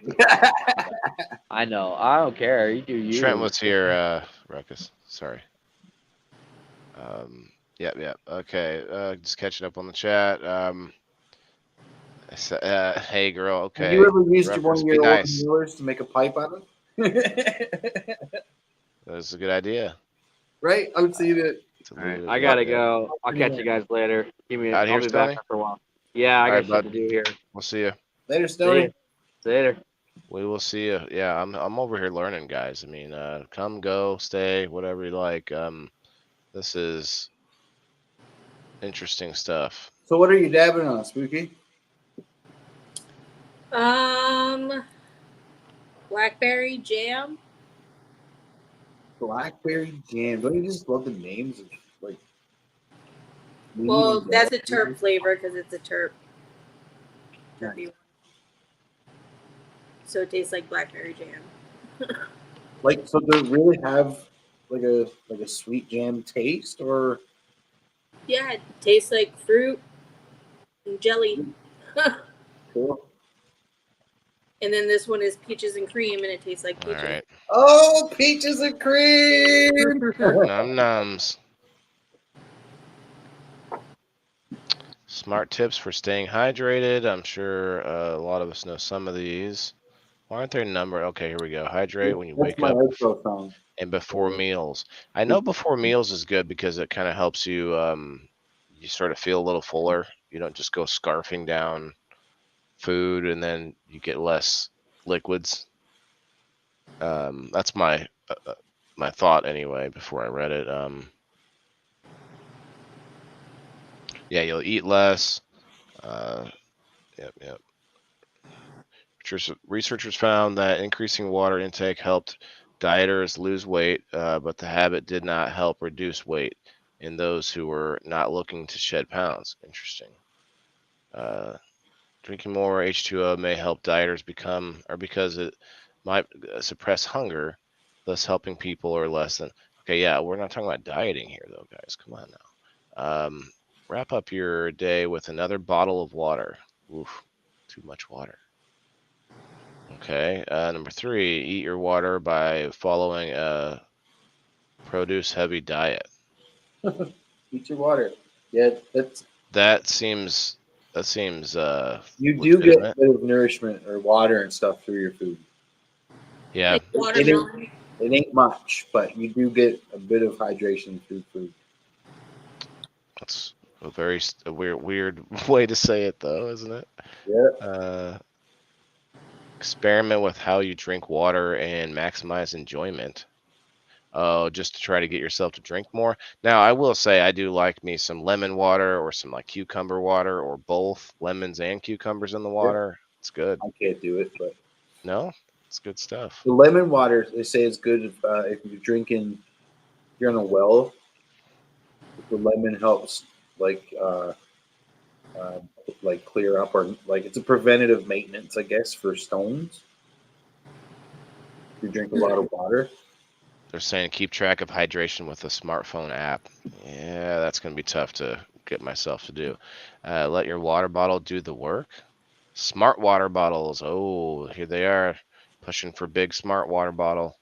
I know. I don't care. You do you. Trent was here, Ruckus. Sorry. Yep. Okay. Just catching up on the chat. Hey, girl. Have Okay. you ever used one Ruckus, of be your old nice. inhalers to make a pipe out of? That's a good idea. Right? I would say that. All right, I gotta go. I'll catch you guys later. Out here, I'll be back Stoney? after a while. Yeah, I All got right, shit bud. to do here. We'll see you. Later, See Stoney. ya. Later. We will see you. Yeah, I'm over here learning, guys. I mean, come, go, stay, whatever you like. This is interesting stuff. So, what are you dabbing on, Spooky? Blackberry jam. Blackberry jam. Don't you just love the names of like? Well, weed that's a and terp flavor because it's a terp. Terpy one. So it tastes like blackberry jam. Like, so does it really have like a sweet jam taste, or Yeah, it tastes like fruit and jelly. cool? And then this one is peaches and cream, and it tastes like All peaches. right. Oh, peaches and cream. Num nums. Smart tips for staying hydrated. I'm sure a lot of us know some of these. Why aren't they numbered? Okay, here we go. Hydrate when you That's wake my up outro song. and before meals. I know before meals is good because it kind of helps you. You sort of feel a little fuller. You don't just go scarfing down food and then you get less liquids. That's my thought anyway. Before I read it. Yeah, you'll eat less. Yep. Researchers found that increasing water intake helped dieters lose weight, but the habit did not help reduce weight in those who were not looking to shed pounds. Interesting. Uh, Drinking more H2O may help dieters become, or because it might suppress hunger, thus helping people or less than. Okay, yeah, we're not talking about dieting here, though, guys. Come on now. Wrap up your day with another bottle of water. Oof, too much water. Okay. Number 3, eat your water by following a produce-heavy diet. Eat your water. Yeah, That seems you do get a legitimate. bit of nourishment or water and stuff through your food. Yeah, Like It watermelon. ain't much, but you do get a bit of hydration through food. that's a weird way to say it, though, isn't it? Yeah. Experiment with how you drink water and maximize enjoyment. Oh, just to try to get yourself to drink more. Now, I will say I do like me some lemon water or some like cucumber water or both lemons and cucumbers in the water. It's good. I can't do it, but No, it's good stuff. the lemon water they say is good if you're drinking. If you're on a well, if the lemon helps uh, like clear up or like it's a preventative maintenance, I guess, for stones. If you drink a lot of water. They're saying keep track of hydration with a smartphone app. Yeah, that's going to be tough to get myself to do. Let your water bottle do the work. Smart water bottles. Oh, here they are, pushing for big smart water bottle.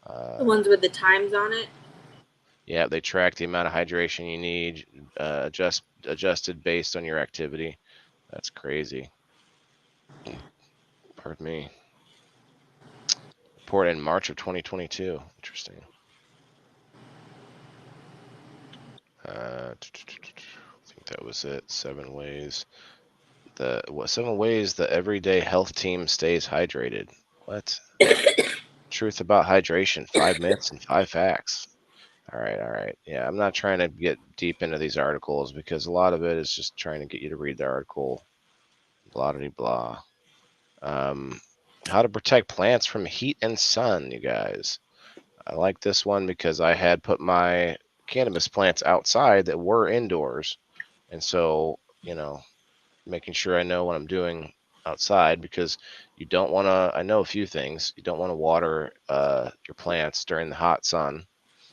The ones with the times on it. Yeah, they track the amount of hydration you need, adjusted based on your activity. That's crazy. Pardon me. Reported in March of 2022. Interesting. I think that was it. 7 ways the everyday health team stays hydrated. What? Truth about hydration. 5 myths and 5 facts. All right. Yeah, I'm not trying to get deep into these articles because a lot of it is just trying to get you to read the article. Blah blah blah. How to protect plants from heat and sun, you guys. I like this one because I had put my cannabis plants outside that were indoors, and so making sure I know what I'm doing outside because you don't want to. I know a few things. You don't want to water your plants during the hot sun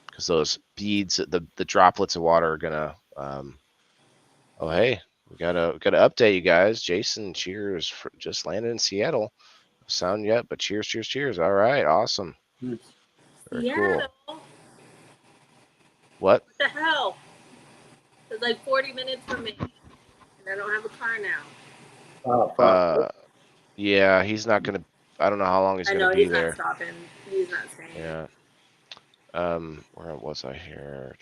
because those beads, the droplets of water are gonna. Oh hey, we gotta update you guys. Jason, cheers! Just landed in Seattle. No sound yet, but cheers! All right, awesome. Very cool. Seattle. What? What the hell? It's like 40 minutes from me, and I don't have a car now. Oh fuck! Yeah, he's not gonna. I don't know how long he's I gonna know be he's not there. stopping. He's not staying. Yeah. Where was I here?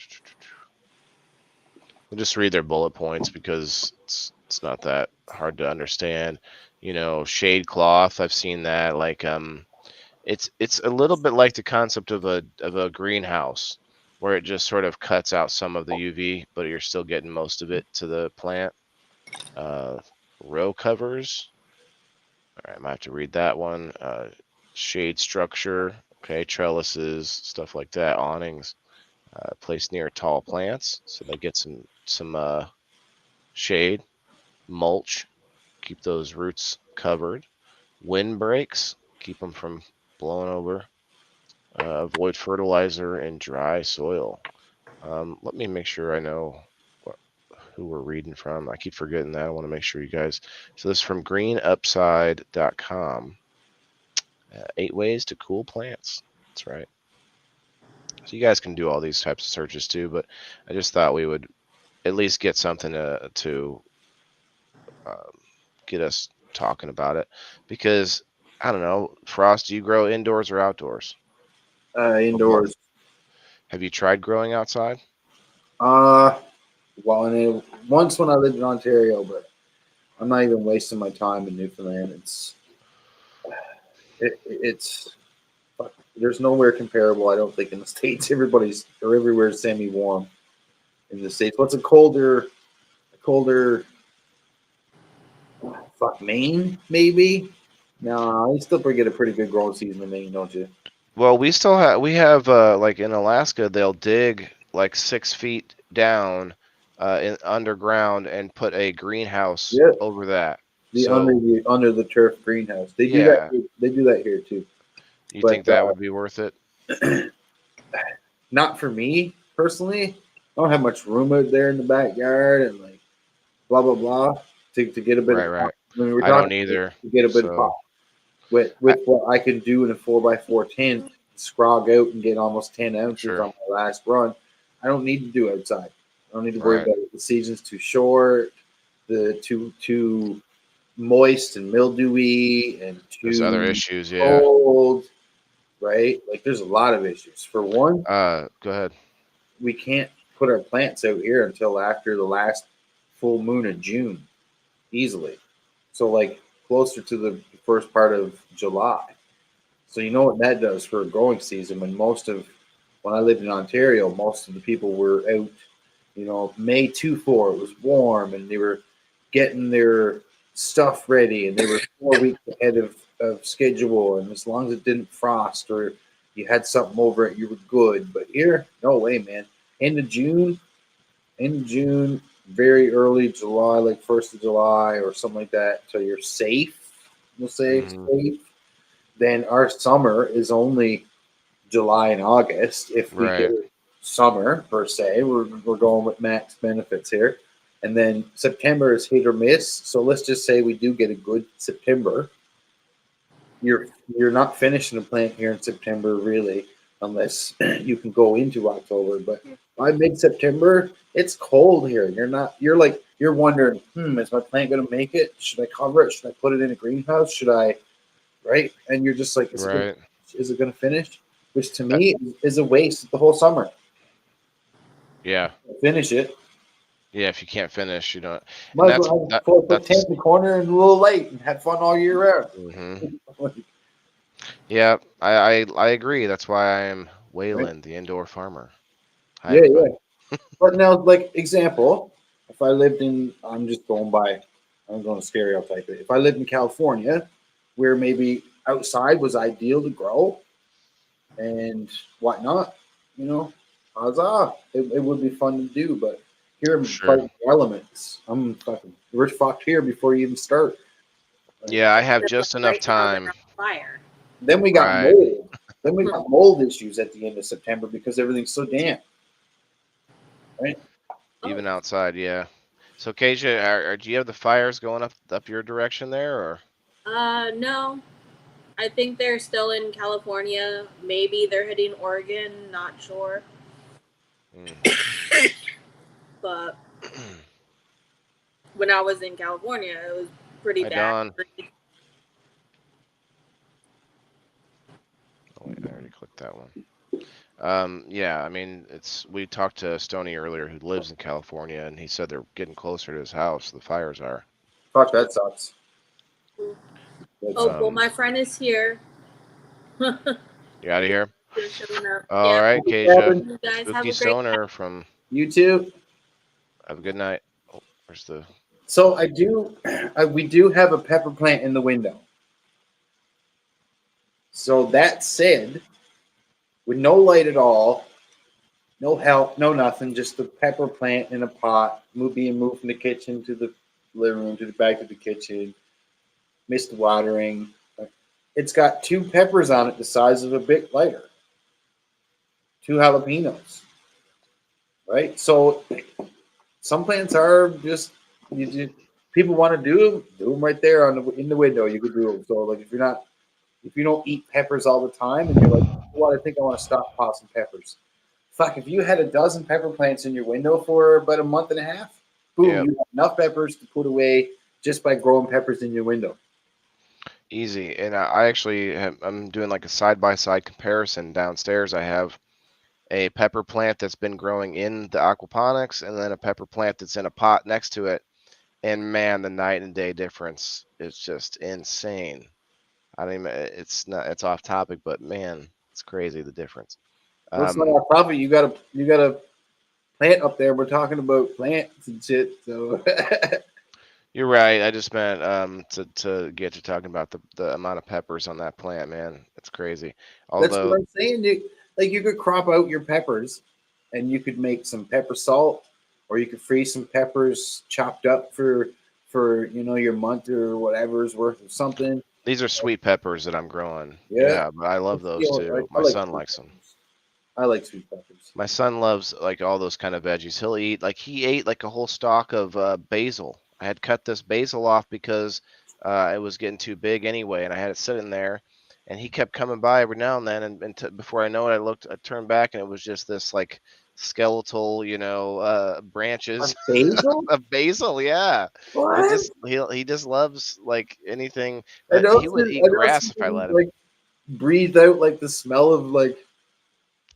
We'll just read their bullet points because it's not that hard to understand. Shade cloth. I've seen that. Like it's a little bit like the concept of a greenhouse where it just sort of cuts out some of the UV, but you're still getting most of it to the plant. Uh, Row covers. All right, I might have to read that one. Shade structure. Okay, trellises, stuff like that. Awnings. Placed near tall plants so they get some shade. Mulch. Keep those roots covered. Wind breaks. Keep them from blowing over. Avoid fertilizer in dry soil. Let me make sure I know who we're reading from. I keep forgetting that. I want to make sure you guys. So this is from greenupside.com. 8 ways to cool plants. That's right. So you guys can do all these types of searches too, but I just thought we would at least get something to get us talking about it, because I don't know, Frost, do you grow indoors or outdoors? Indoors. Have you tried growing outside? Well, once when I lived in Ontario, but I'm not even wasting my time in Newfoundland. It's there's nowhere comparable. I don't think in the states. Everywhere's semi-warm in the states. What's a colder? Fuck, Maine maybe. No, you still get a pretty good growing season in Maine, don't you? Well, we have like in Alaska, they'll dig like 6 feet down underground and put a greenhouse Yeah. over that. Under the turf greenhouse. They do Yeah. that. They do that here too. You But, think that would be worth it? Not for me personally. I don't have much room out there in the backyard and like blah blah blah to get a bit of Right. I mean, we're I don't talking either. to get a bit of pop. With what I can do in a 4x4 tent, scrog out and get almost 10 ounces Sure. on my last run. I don't need to do outside. I don't need to worry Right. about it. The season's too short, the too moist and mildewy, and There's too other issues, yeah. cold. Right? Like there's a lot of issues. For one, Go ahead. we can't put our plants out here until after the last full moon of June, easily. So like closer to the first part of July. So you know what that does for a growing season. When I lived in Ontario, most of the people were out, May 2-4, it was warm and they were getting their stuff ready and they were 4 weeks ahead of schedule. And as long as it didn't frost or you had something over it, you were good. But here, no way, man. End of June, very early July, like 1st of July or something like that. So you're safe, we'll say safe. Then our summer is only July and August. If we Right. get summer per se, we're going with max benefits here. And then September is hit or miss. So let's just say we do get a good September. You're not finishing a plant here in September really, unless you can go into October. But by mid-September, it's cold here. You're wondering, is my plant gonna make it? Should I cover it? Should I put it in a greenhouse? Should I? Right? And you're just like, is it gonna finish? Which to me is a waste of the whole summer. Yeah. Finish it. Yeah, if you can't finish, you don't. Might as well put tent in the corner and a little light and have fun all year round. Mm-hmm. Yeah, I agree. That's why I am Wayland, the indoor farmer. Hi, everybody. But now, like example, if I lived in, I'm going to stereotype it. If I lived in California, where maybe outside was ideal to grow and whatnot, huzzah, it would be fun to do. But here I'm fighting the elements. We're fucked here before you even start. Yeah, I have just enough time. Fire. Then we got mold. Then we got mold issues at the end of September because everything's so damp. Right? Even outside, yeah. So, Keisha, do you have the fires going up your direction there, or? No. I think they're still in California. Maybe they're hitting Oregon. Not sure. But when I was in California, it was pretty bad. Dawn. Oh wait, I already clicked that one. Yeah, I mean, we talked to Stoney earlier, who lives in California, and he said they're getting closer to his house. The fires are. Fuck, that sucks. Well, my friend is here. You out of here? Up. All right, Keisha. You guys have a great stoner from. You too. Have a good night. Oh, where's the? So we do have a pepper plant in the window. So that said, with no light at all, no help, no nothing, just the pepper plant in a pot, being moved from the kitchen to the living room to the back of the kitchen, missed watering. It's got 2 peppers on it the size of a big lighter. 2 jalapenos. Right? So some plants are just people want to do them right there in the window. You could do them. So like if you don't eat peppers all the time and you're like, well, I think I want to stop tossing peppers. Fuck, if you had a dozen pepper plants in your window for about a month and a half, boom, Yep. you have enough peppers to put away just by growing peppers in your window. Easy. And I actually I'm doing like a side-by-side comparison downstairs. I have a pepper plant that's been growing in the aquaponics and then a pepper plant that's in a pot next to it. And man, the night and day difference is just insane. I don't even, it's off topic, but man, it's crazy the difference. Well, it's not our topic. You got a plant up there. We're talking about plants and shit. So You're right. I just meant to get to talking about the amount of peppers on that plant, man. It's crazy. that's Although what I'm saying. You could crop out your peppers, and you could make some pepper salt, or you could freeze some peppers chopped up for your month or whatever's worth of something. these are sweet peppers that I'm growing. Yeah. Yeah, but I love those too. I My like son sweet likes them. peppers. I like sweet peppers. My son loves like all those kind of veggies. He ate like a whole stalk of basil. I had cut this basil off because it was getting too big anyway, and I had it sitting there. And he kept coming by every now and then, and before I know it, I turned back, and it was just this like skeletal, branches Basil? of basil. Yeah, What? he just loves like anything. I know He would eat I know grass some if I people, let him. like breathe out like the smell of like.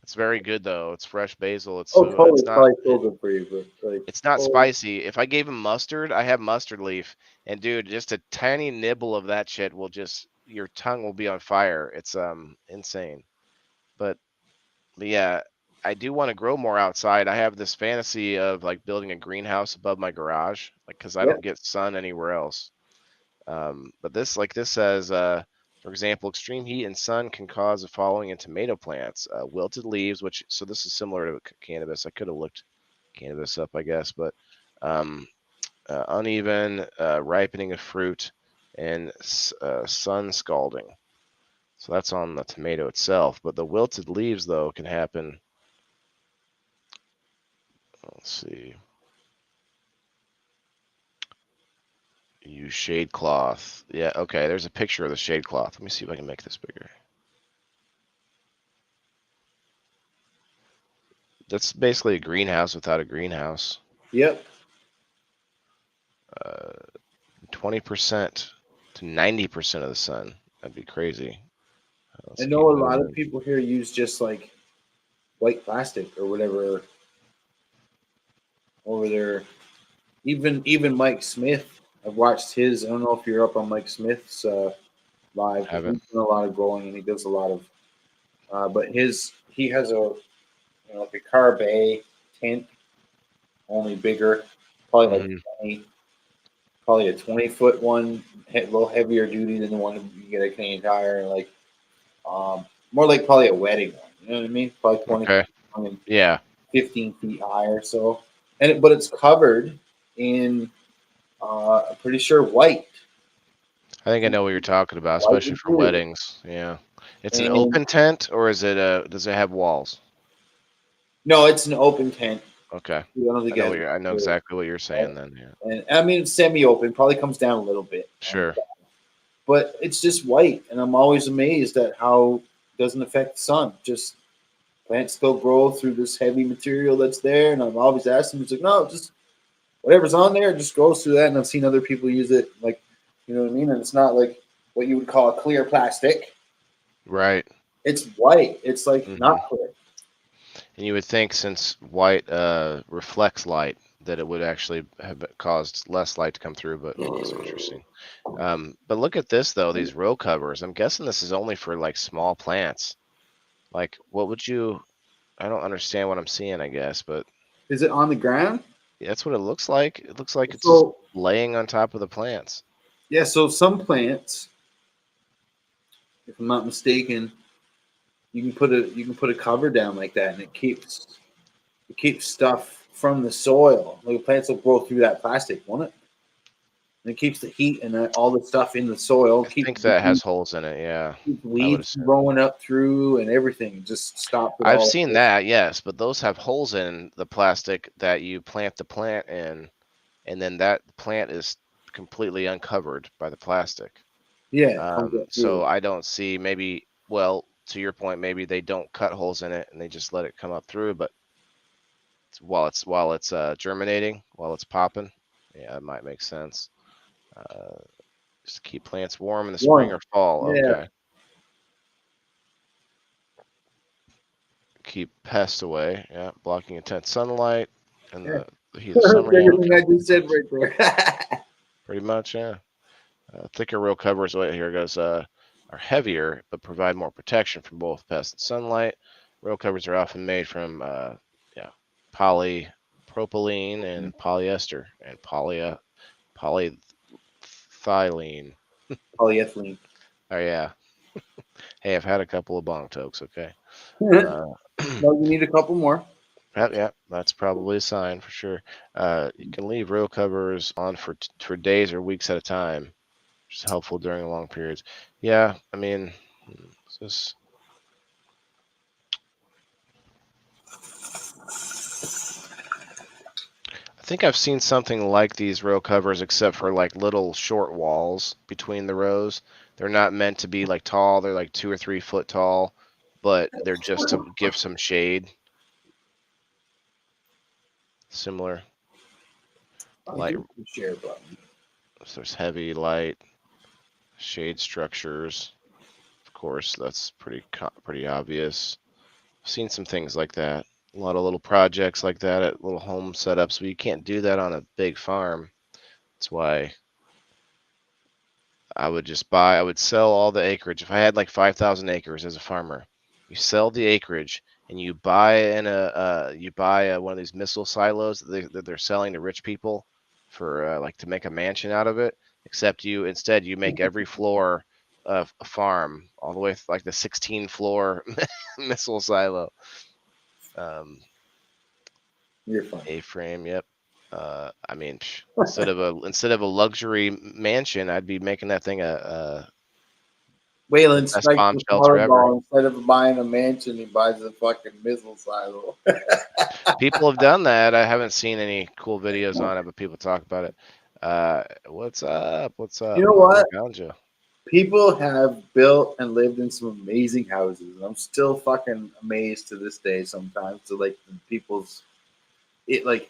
It's very good though. It's fresh basil. Oh, totally, It's it's not. probably so good for you, but like, It's not oh, spicy. If I gave him mustard, I have mustard leaf, and dude, just a tiny nibble of that shit will just your tongue will be on fire. It's insane. But yeah, I do want to grow more outside. I have this fantasy of like building a greenhouse above my garage, like because I yeah, don't get sun anywhere else. But this says, for example, extreme heat and sun can cause the following in tomato plants: wilted leaves, so this is similar to cannabis. I could have looked cannabis up, I guess, but um, uneven ripening of fruit and sun scalding. So that's on the tomato itself, but the wilted leaves though can happen. Let's see. Use shade cloth. Yeah, okay. There's a picture of the shade cloth. Let me see if I can make this bigger. That's basically a greenhouse without a greenhouse. yep. 20% to 90% of the sun. That'd be crazy. I Let's keep know a lot of moving. people here use just like white plastic or whatever over there. Even Mike Smith, I've watched his. I don't know if you're up on Mike Smith's live. But Haven't. he's doing a lot of growing and he does a lot of. But he has like a Carbay tent, only bigger, probably like 20, probably a 20-foot one, a little heavier duty than the one you get at Canadian Tire, and like more like probably a wedding one. You know what I mean? Probably 20 Okay. feet long and Yeah. 15 feet high or so, but it's covered in I'm pretty sure white. I think I know what you're talking about, White especially for material. weddings. Yeah. It's an And open tent or is it does it have walls? no, it's an open tent. Okay. You don't think I know exactly what you're saying then, yeah. and I mean, it's semi-open. Probably comes down a little bit. Sure. But it's just white, and I'm always amazed at how it doesn't affect the sun. Just plants still grow through this heavy material that's there, and I've always asked them, it's like, no, just whatever's on there just goes through that. And I've seen other people use it, like, you know what I mean? And it's not like what you would call a clear plastic. Right. It's white. It's like not clear. And you would think since white reflects light that it would actually have caused less light to come through, but it's interesting. But look at this though, these row covers. I'm guessing this is only for like small plants. Like what would you I don't understand what I'm seeing, I guess, but Is it on the ground? that's what it looks like. It looks like it's just So laying on top of the plants. yeah, so some plants, if I'm not mistaken, you can put a cover down like that, and it keeps stuff from the soil. Like plants will grow through that plastic, won't it? And it keeps the heat and all the stuff in the soil. I think that has holes in it. Yeah, keeps I would weeds assume. growing up through and everything. Just stop it I've all. seen that, yes, but those have holes in the plastic that you plant the plant in, and then that plant is completely uncovered by the plastic. Yeah, comes up So through. I don't see maybe, well, to your point, maybe they don't cut holes in it and they just let it come up through. But while it's germinating, while it's popping, yeah, it might make sense. Uh, just keep plants warm in the spring Warm. or fall. Yeah. Okay. Keep pests away. Yeah, blocking intense sunlight and Yeah. the heat of summer. Yeah, Everything I okay. just said right there. Pretty much, yeah. Thicker row covers, wait, here goes, are heavier but provide more protection from both pests and sunlight. Row covers are often made from yeah, polypropylene and polyester and polyethylene. Polyethylene. Oh yeah. Hey, I've had a couple of bong tokes. Okay. No, you need a couple more. Yeah, that's probably a sign for sure. You can leave row covers on for days or weeks at a time, which is helpful during long periods. Yeah, I mean, this. I think I've seen something like these row covers, except for like little short walls between the rows. They're not meant to be like tall. They're like 2 or 3 foot tall, but they're just to give some shade. Similar light. Share button. So there's heavy, light, shade structures. Of course, that's pretty obvious. I've seen some things like that. A lot of little projects like that at little home setups, but you can't do that on a big farm. That's why I would sell all the acreage. If I had like 5,000 acres as a farmer, you sell the acreage and you buy one of these missile silos that they're selling to rich people for like to make a mansion out of it. Except instead you make every floor of a farm all the way like the 16 floor missile silo. You're fine. A-frame, yep. I mean, instead of a luxury mansion, I'd be making that thing a Waylon best strikes bomb the shelter ever. Powerball. Instead of buying a mansion, he buys a fucking missile silo. People have done that. I haven't seen any cool videos on it, but people talk about it. What's up? What's up? You know Mama what? Ganja? People have built and lived in some amazing houses, and I'm still fucking amazed to this day sometimes to like people's like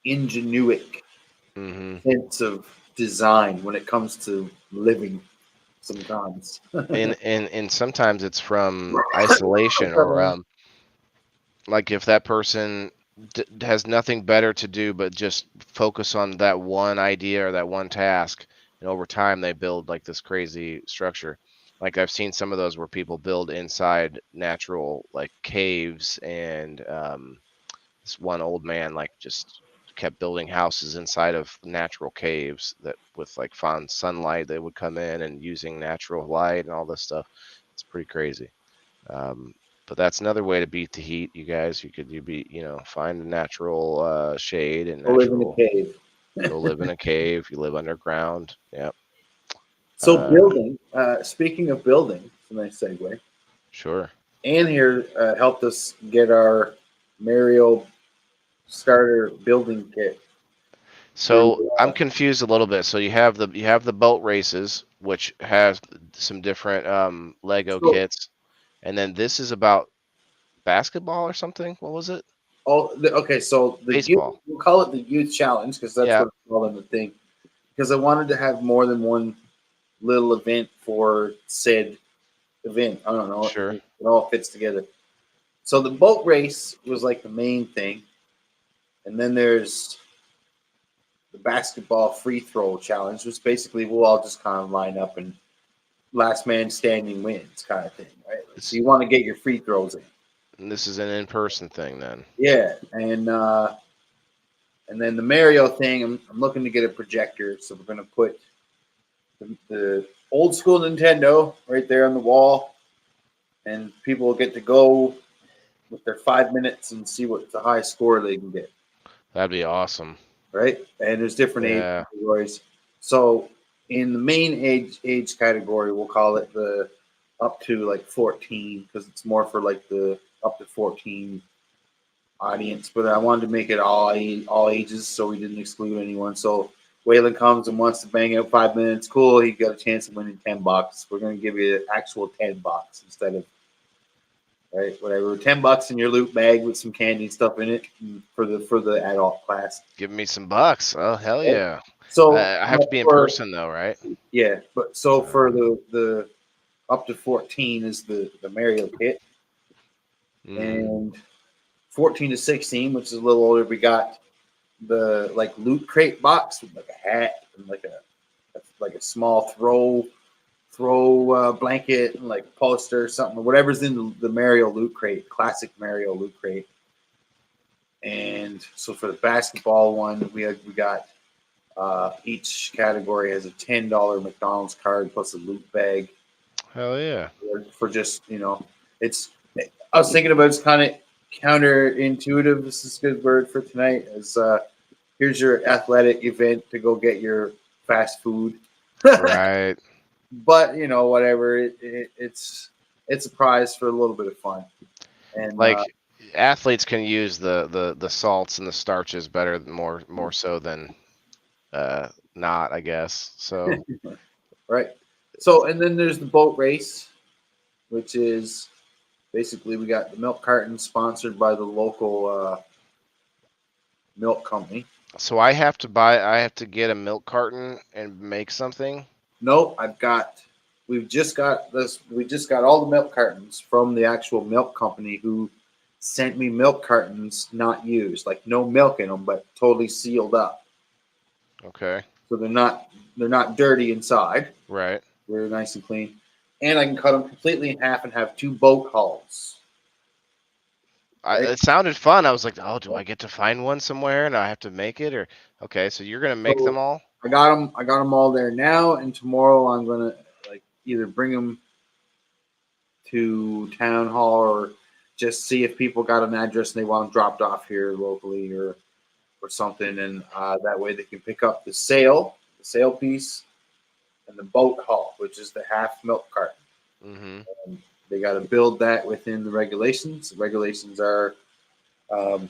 ingenuity Hmm. sense of design when it comes to living sometimes. And sometimes it's from isolation or like if that person has nothing better to do but just focus on that one idea or that one task, and over time they build like this crazy structure. Like I've seen some of those where people build inside natural like caves, and this one old man like just kept building houses inside of natural caves that with like found sunlight they would come in and using natural light and all this stuff. It's pretty crazy. um, but that's another way to beat the heat, you guys. Find a natural shade and Or live in a natural. cave. Go live in a cave. You live underground. Yep. So building. Speaking of building, it's a nice segue. Sure. Ann here helped us get our Mario starter building kit. So I'm confused a little bit. So you have the boat races, which has some different Lego kits, and then this is about basketball or something. What was it? Okay. So Baseball. we'll call it the youth challenge because that's Yeah. what it's called in the thing. Because I wanted to have more than one little event for said event. I don't know. Sure. It all fits together. So the boat race was like the main thing, and then there's the basketball free throw challenge, which basically we'll all just kind of line up and last man standing wins kind of thing, right? So you want to get your free throws in. And this is an in-person thing then. Yeah, and then the Mario thing, I'm looking to get a projector, so we're gonna put the old school Nintendo right there on the wall, and people will get to go with their 5 minutes and see what the high score they can get. That'd be awesome. right? And there's different age Yeah. categories. So in the main age category, we'll call it the up to like 14 because it's more for like the up to 14 audience. But I wanted to make it all ages, so we didn't exclude anyone. So Waylon comes and wants to bang out 5 minutes. Cool, he got a chance of winning $10. We're going to give you an actual $10 instead of right whatever $10 in your loot bag with some candy and stuff in it for the adult class. Give me some bucks. Oh, hell Right? yeah. So I have to be in for person, though, right? yeah, but so for the up to 14 is the Mario kit, Mhm. and 14 to 16, which is a little older, we got the like loot crate box with like a hat and like a small throw blanket and like poster or something, whatever's in the Mario loot crate, classic Mario loot crate. And so for the basketball one, we got each category has a $10 McDonald's card plus a loot bag Hell yeah. for just it's. I was thinking about it's kind of counterintuitive. This is a good word for tonight. As here's your athletic event to go get your fast food, Right. but whatever. It's a prize for a little bit of fun, and Like athletes can use the salts and the starches better, more so than not, I guess. So right. So and then there's the boat race, which is basically we got the milk carton sponsored by the local milk company. so I have to get a milk carton and make something. No, we've just got this. We just got all the milk cartons from the actual milk company who sent me milk cartons not used, like no milk in them, but totally sealed up. Okay. So they're not dirty inside. Right. They're nice and clean, and I can cut them completely in half and have 2 boat hulls. Right? It sounded fun. I was like, oh, do I get to find one somewhere and I have to make it, or okay, so you're gonna make them So all? I got them all there now, and tomorrow I'm gonna like either bring them to town hall or just see if people got an address and they want them dropped off here locally or something, and that way they can pick up the sail piece, and the boat hull, which is the half milk carton. Mm-hmm. And they got to build that within the regulations. The regulations are um,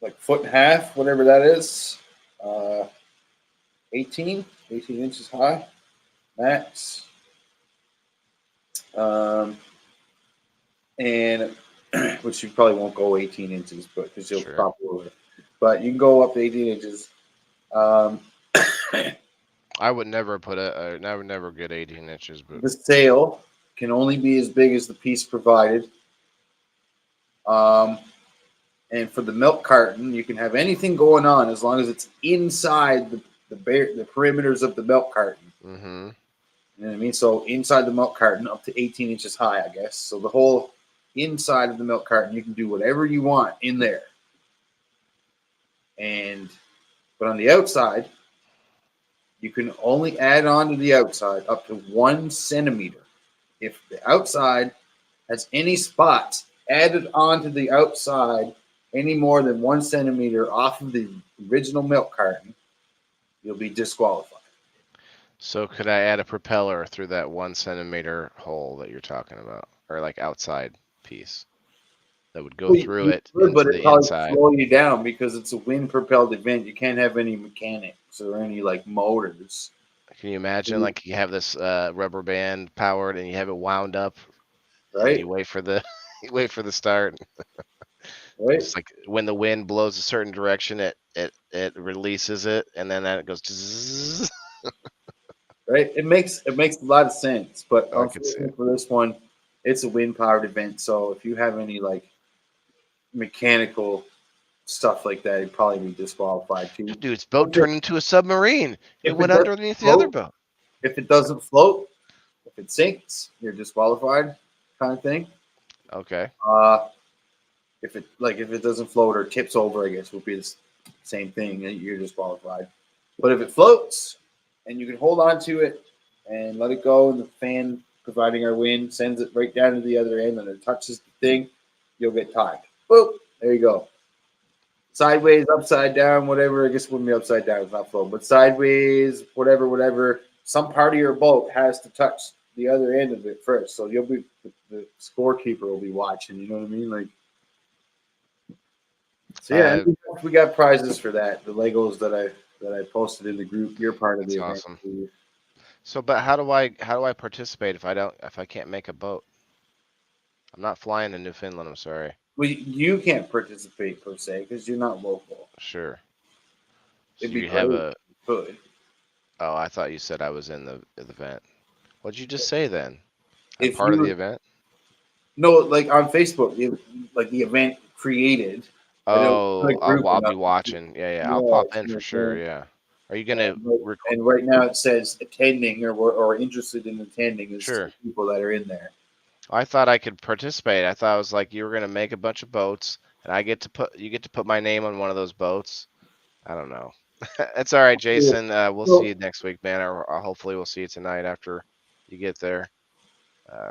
like foot and a half, whatever that is, uh, 18 inches high, max. Um, and which you probably won't go 18 inches, but because you'll Sure. pop over. But you can go up to 18 inches. Um, I would never I would never get 18 inches, but the sail can only be as big as the piece provided. Um, and for the milk carton, you can have anything going on as long as it's inside the perimeters of the milk carton. mm-hmm. You know what I mean? So inside the milk carton, up to 18 inches high, I guess. So the whole inside of the milk carton, you can do whatever you want in there. But on the outside, you can only add on to the outside up to 1 centimeter. If the outside has any spots added onto the outside any more than 1 centimeter off of the original milk carton, you'll be disqualified. So could I add a propeller through that 1 centimeter hole that you're talking about, or like outside piece that would go Well, through you it could, but into it the probably inside? slow you down because it's a wind propelled event. You can't have any mechanics or any like motors. Can you imagine, like, you have this rubber band powered and you have it wound up and Right? you wait for the you wait for the start. Right? Just like when the wind blows a certain direction, it releases it, and then it goes. Zzz. Right? It makes a lot of sense, but Oh, I could see unfortunately it. for this one, it's a wind powered event. So if you have any like mechanical stuff like that, you'd probably be disqualified too. Dude's boat turned into a submarine. It If it went doesn't underneath the other float, boat. if it doesn't float, if it sinks, you're disqualified, kind of thing. Okay. Uh, if it doesn't float or tips over, I guess would be the same thing. You're disqualified. But if it floats and you can hold on to it and let it go, and the fan providing our wind sends it right down to the other end, and it touches the thing, you'll get timed. Boop! There you go. sideways, upside down, whatever. I guess it wouldn't be upside down, it's not floating, but sideways, whatever. Some part of your boat has to touch the other end of it first. So you'll be the scorekeeper will be watching. You know what I mean? Like, so yeah, we got prizes for that. The Legos that I posted in the group. You're part of the event. Awesome. So, but how do I participate if I can't make a boat? I'm not flying to Newfoundland. I'm sorry. Well, you can't participate per se because you're not local. Sure. So It'd be you have great a. if you could. Oh, I thought you said I was in the event. What'd you just say then? I'm If part of the you event. no, like on Facebook, like the event created. And it was Oh, in a group I'll and be watching. Yeah. I'll yeah, pop in for sure. Yeah. Are you gonna record? and right now it says attending or interested in attending is Sure. people that are in there. I thought I could participate. I thought it was like you were gonna make a bunch of boats, and you get to put my name on one of those boats. I don't know. It's all right, Jason. We'll see you next week, man. Or hopefully we'll see you tonight after you get there.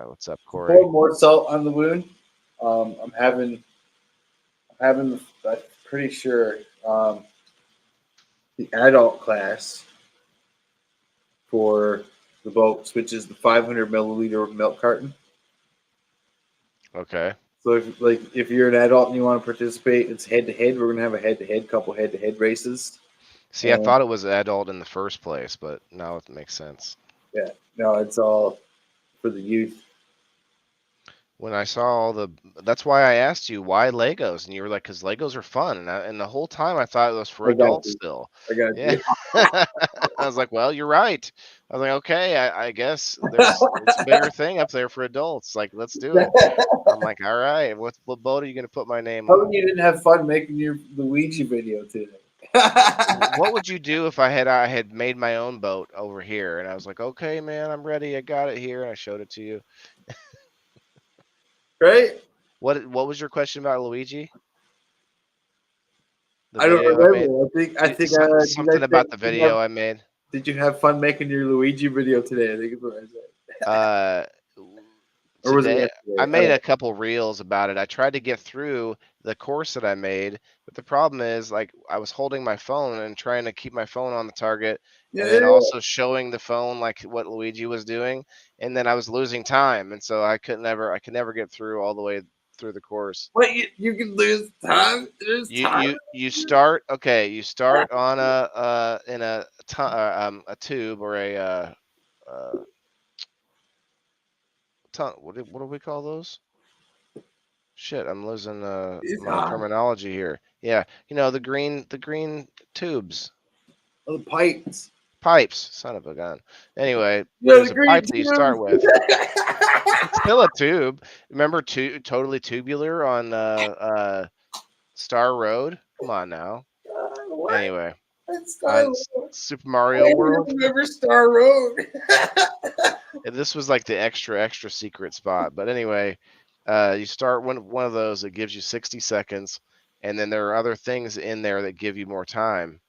What's up, Corey? Pour more salt on the wound. I'm having, I'm pretty sure the adult class for the boats, which is the 500 milliliter milk carton. Okay. So if you're an adult and you want to participate, it's head to head. We're gonna have a couple head to head races. See, I thought it was adult in the first place, but now it makes sense. Yeah, no, it's all for the youth. When I saw that's why I asked you why Legos, and you were like, "Cause Legos are fun," and the whole time I thought it was for adults still. I got Yeah. you. I was like, "Well, you're right." I was like, "Okay, I guess it's a bigger thing up there for adults. Like, let's do it." I'm like, "All right, what boat are you gonna put my name How on?" come you didn't have fun making your Luigi video today? What would you do if I had made my own boat over here, and I was like, "Okay, man, I'm ready. I got it here," and I showed it to you. Right? What was your question about Luigi? The I don't video I made? remember. I think Something about the video I made. Did you have fun making your Luigi video today? I think is what I said. Uh, Or was it Today yesterday? I made a couple reels about it. I tried to get through the course that I made, but the problem is like I was holding my phone and trying to keep my phone on the target and then Yeah. also showing the phone like what Luigi was doing, and then I was losing time, and so I could never get through all the way through the course. What you can lose time? There's time. You start you start on a tube or uh what do we call those? Shit, I'm losing It's my hot. terminology here. Yeah, the green tubes, Oh, the pipes. pipes. Son of a gun. Anyway, The there's a green pipe that you start tubes. with. It's still a tube. Remember, totally tubular on Star Road. Come on now. What? Anyway, That's on Star Super I Mario don't even World. remember Star Road. This was like the extra secret spot. But anyway, you start one of those. It gives you 60 seconds, and then there are other things in there that give you more time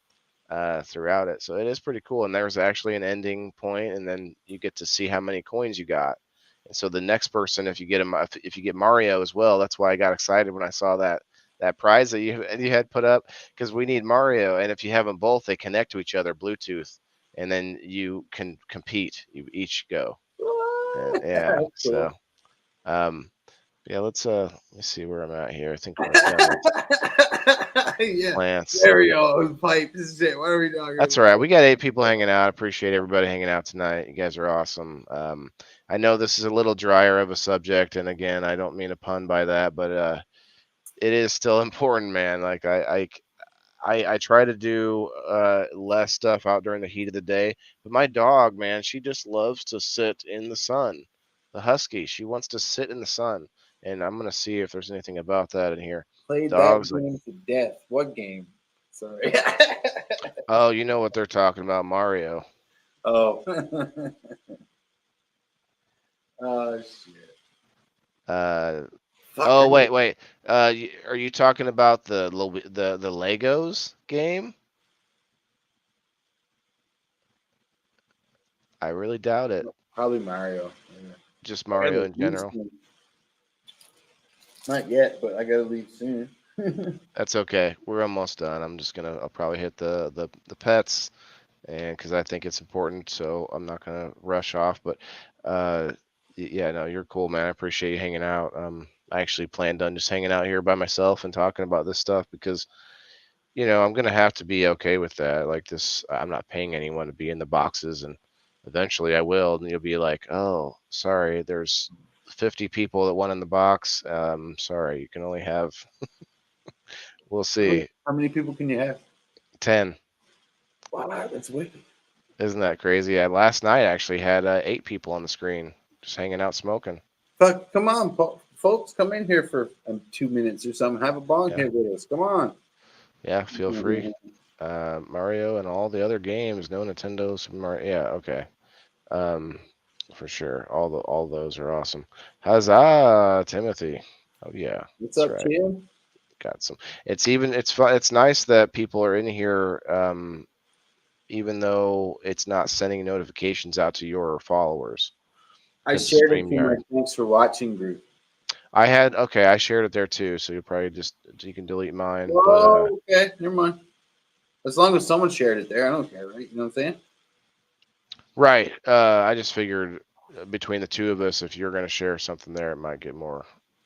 throughout it. So it is pretty cool. And there's actually an ending point, and then you get to see how many coins you got. And so the next person, if you get if you get Mario as well, that's why I got excited when I saw that prize that you had put up, because we need Mario, and if you have them both, they connect to each other Bluetooth, and then you can compete. You each go. Yeah. That's So, cool. yeah. Let me see where I'm at here. I think we're done with Yeah. plants. There we go. Pipes. Shit. What are we talking That's all right. We got 8 people hanging out. I appreciate everybody hanging out tonight. You guys are awesome. I know this is a little drier of a subject, and again, I don't mean a pun by that, but it is still important, man. Like I try to do less stuff out during the heat of the day, but my dog, man, she just loves to sit in the sun. The husky, she wants to sit in the sun, and I'm gonna see if there's anything about that in here. Played Dogs, that game to death. What game? Sorry. oh, you know what they're talking about, Mario. Oh. Oh shit. Oh wait. Are you talking about the Legos game? I really doubt it. Probably Mario. Yeah. Just Mario in general. Not yet, but I gotta leave soon. That's okay. We're almost done. I'll probably hit the pets, and because I think it's important, so I'm not gonna rush off. But uh, yeah, no, you're cool, man. I appreciate you hanging out. I actually planned on just hanging out here by myself and talking about this stuff because I'm gonna have to be okay with that. Like this, I'm not paying anyone to be in the boxes, and eventually I will, and you'll be like, oh, sorry, there's 50 people that want in the box. Sorry, you can only have. We'll see. How many people can you have? 10. Wow, that's wicked. Isn't that crazy? Yeah, last night I actually had 8 people on the screen just hanging out smoking. Fuck, come on, folks, come in here for 2 minutes or something. Have a bong Yeah, hit with us. Come on. yeah, feel free. Mario and all the other games, no Nintendo, Super Mario. Yeah, okay. Um, for sure. All those are awesome. Huzzah, Timothy. Oh yeah, What's that's up, right. Chin? Got some. It's fun. It's nice that people are in here, even though it's not sending notifications out to your followers I because shared it to my StreamYard. thanks for watching group. I shared it there too, so you can delete mine. But Oh, okay, never mind. As long as someone shared it there, I don't care, right? You know what I'm saying? right, I just figured between the two of us, if you're gonna share something there, it might get more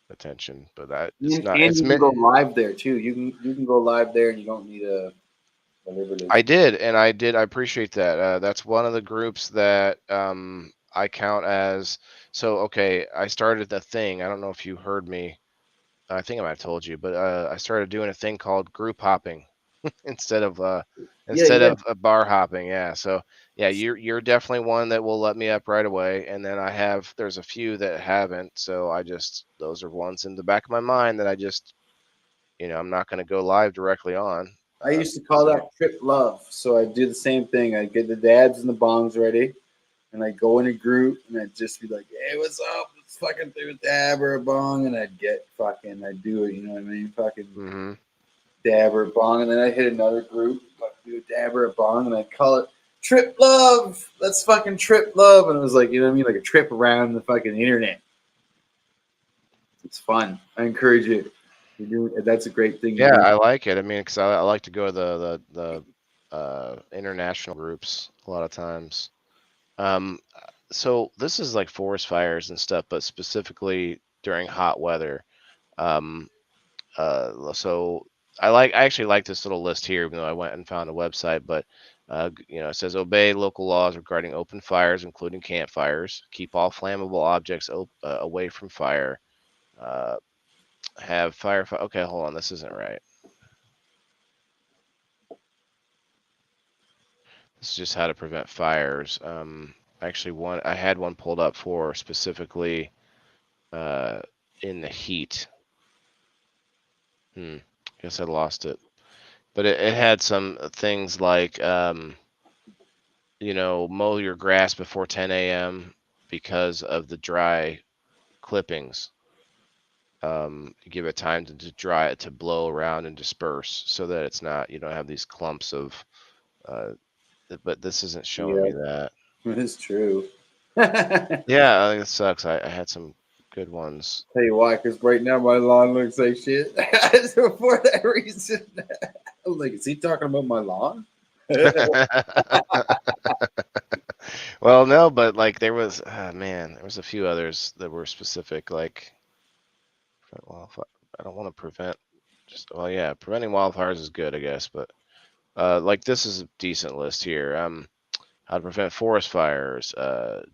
attention. But it's not. And It's you can meant. go live there too. You can go live there, and you don't need a whatever it is. I did, and I did. I appreciate that. That's one of the groups that I count as. So okay, I started the thing. I don't know if you heard me. I think I might have told you, but I started doing a thing called group hopping instead of Yeah, yeah. bar hopping. Yeah. So yeah, you're definitely one that will let me up right away, and then there's a few that haven't. So those are ones in the back of my mind that I'm not going to go live directly on. I used to Because call that trip love. So I do the same thing. I get the dabs and the bongs ready, and I go in a group, and I'd just be like, "Hey, what's up? Let's fucking do a dab or a bong," and I'd do it. You know what I mean? Fucking hmm dab or a bong, and then I hit another group, do a dab or a bong, and I'd call it trip love. Let's fucking trip love, and it was like, you know what I mean, like a trip around the fucking internet. It's fun. I encourage you. That's a great thing to Yeah, do. I like it. I mean, because I like to go to the international groups a lot of times. Um, so this is like forest fires and stuff, but specifically during hot weather. Um, so I actually like this little list here, even though I went and found a website. But it says obey local laws regarding open fires, including campfires. Keep all flammable objects away from fire. Uh, have fire. Okay, hold on, this isn't right. This is just how to prevent fires. Actually, I had one pulled up for specifically uh, in the heat. Guess I lost it. But it had some things like, mow your grass before 10 a.m. because of the dry clippings. Give it time to dry it to blow around and disperse so that you don't have these clumps of. Uh, but this isn't showing Yeah, me that. it's true. Tell Yeah, I think it sucks. I had some good ones. you why, because right now my lawn looks like shit. So for that reason, I'm like, is he talking about my lawn? Well, no, but like there was a few others that were specific, like wildfire. I don't want to prevent. Well, yeah, preventing wildfires is good, I guess, but like this is a decent list here. How to prevent forest fires.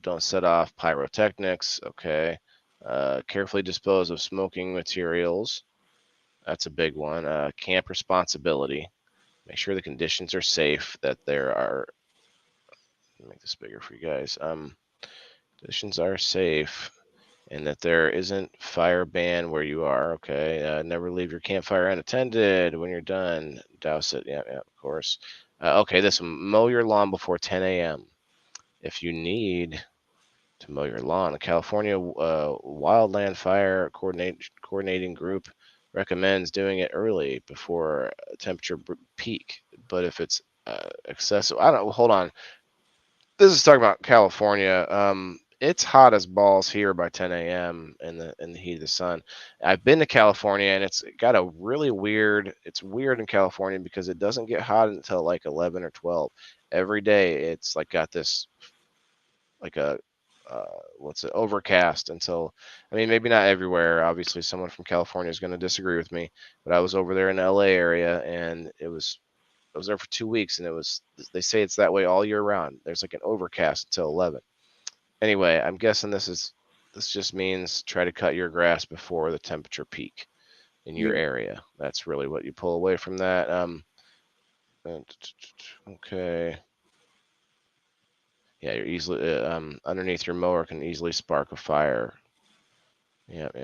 Don't set off pyrotechnics. Okay. Carefully dispose of smoking materials. That's a big one. Camp responsibility. Make sure the conditions are safe. That there are. Let me make this bigger for you guys. Conditions are safe, and that there isn't fire ban where you are. Okay. Never leave your campfire unattended. When you're done, douse it. Yeah, yeah, of course. Okay, this one, mow your lawn before 10 a.m. If you need to mow your lawn, the California Wildland Fire Coordinating Group recommends doing it early before temperature peak. But if it's excessive, I don't. Hold on. This is talking about California. it's hot as balls here by 10 a.m. in the heat of the sun. I've been to California and it's got a really weird. It's weird in California because it doesn't get hot until like 11 or 12 every day. It's like got this like a what's it, overcast until, I mean, maybe not everywhere. Obviously, someone from California is going to disagree with me, but I was over there in the LA area and I was there for 2 weeks and they say it's that way all year round. There's like an overcast until 11. Anyway, I'm guessing this just means try to cut your grass before the temperature peak in your Yeah. area. That's really what you pull away from that. Okay. Yeah, you're easily underneath your mower can easily spark a fire. Yep,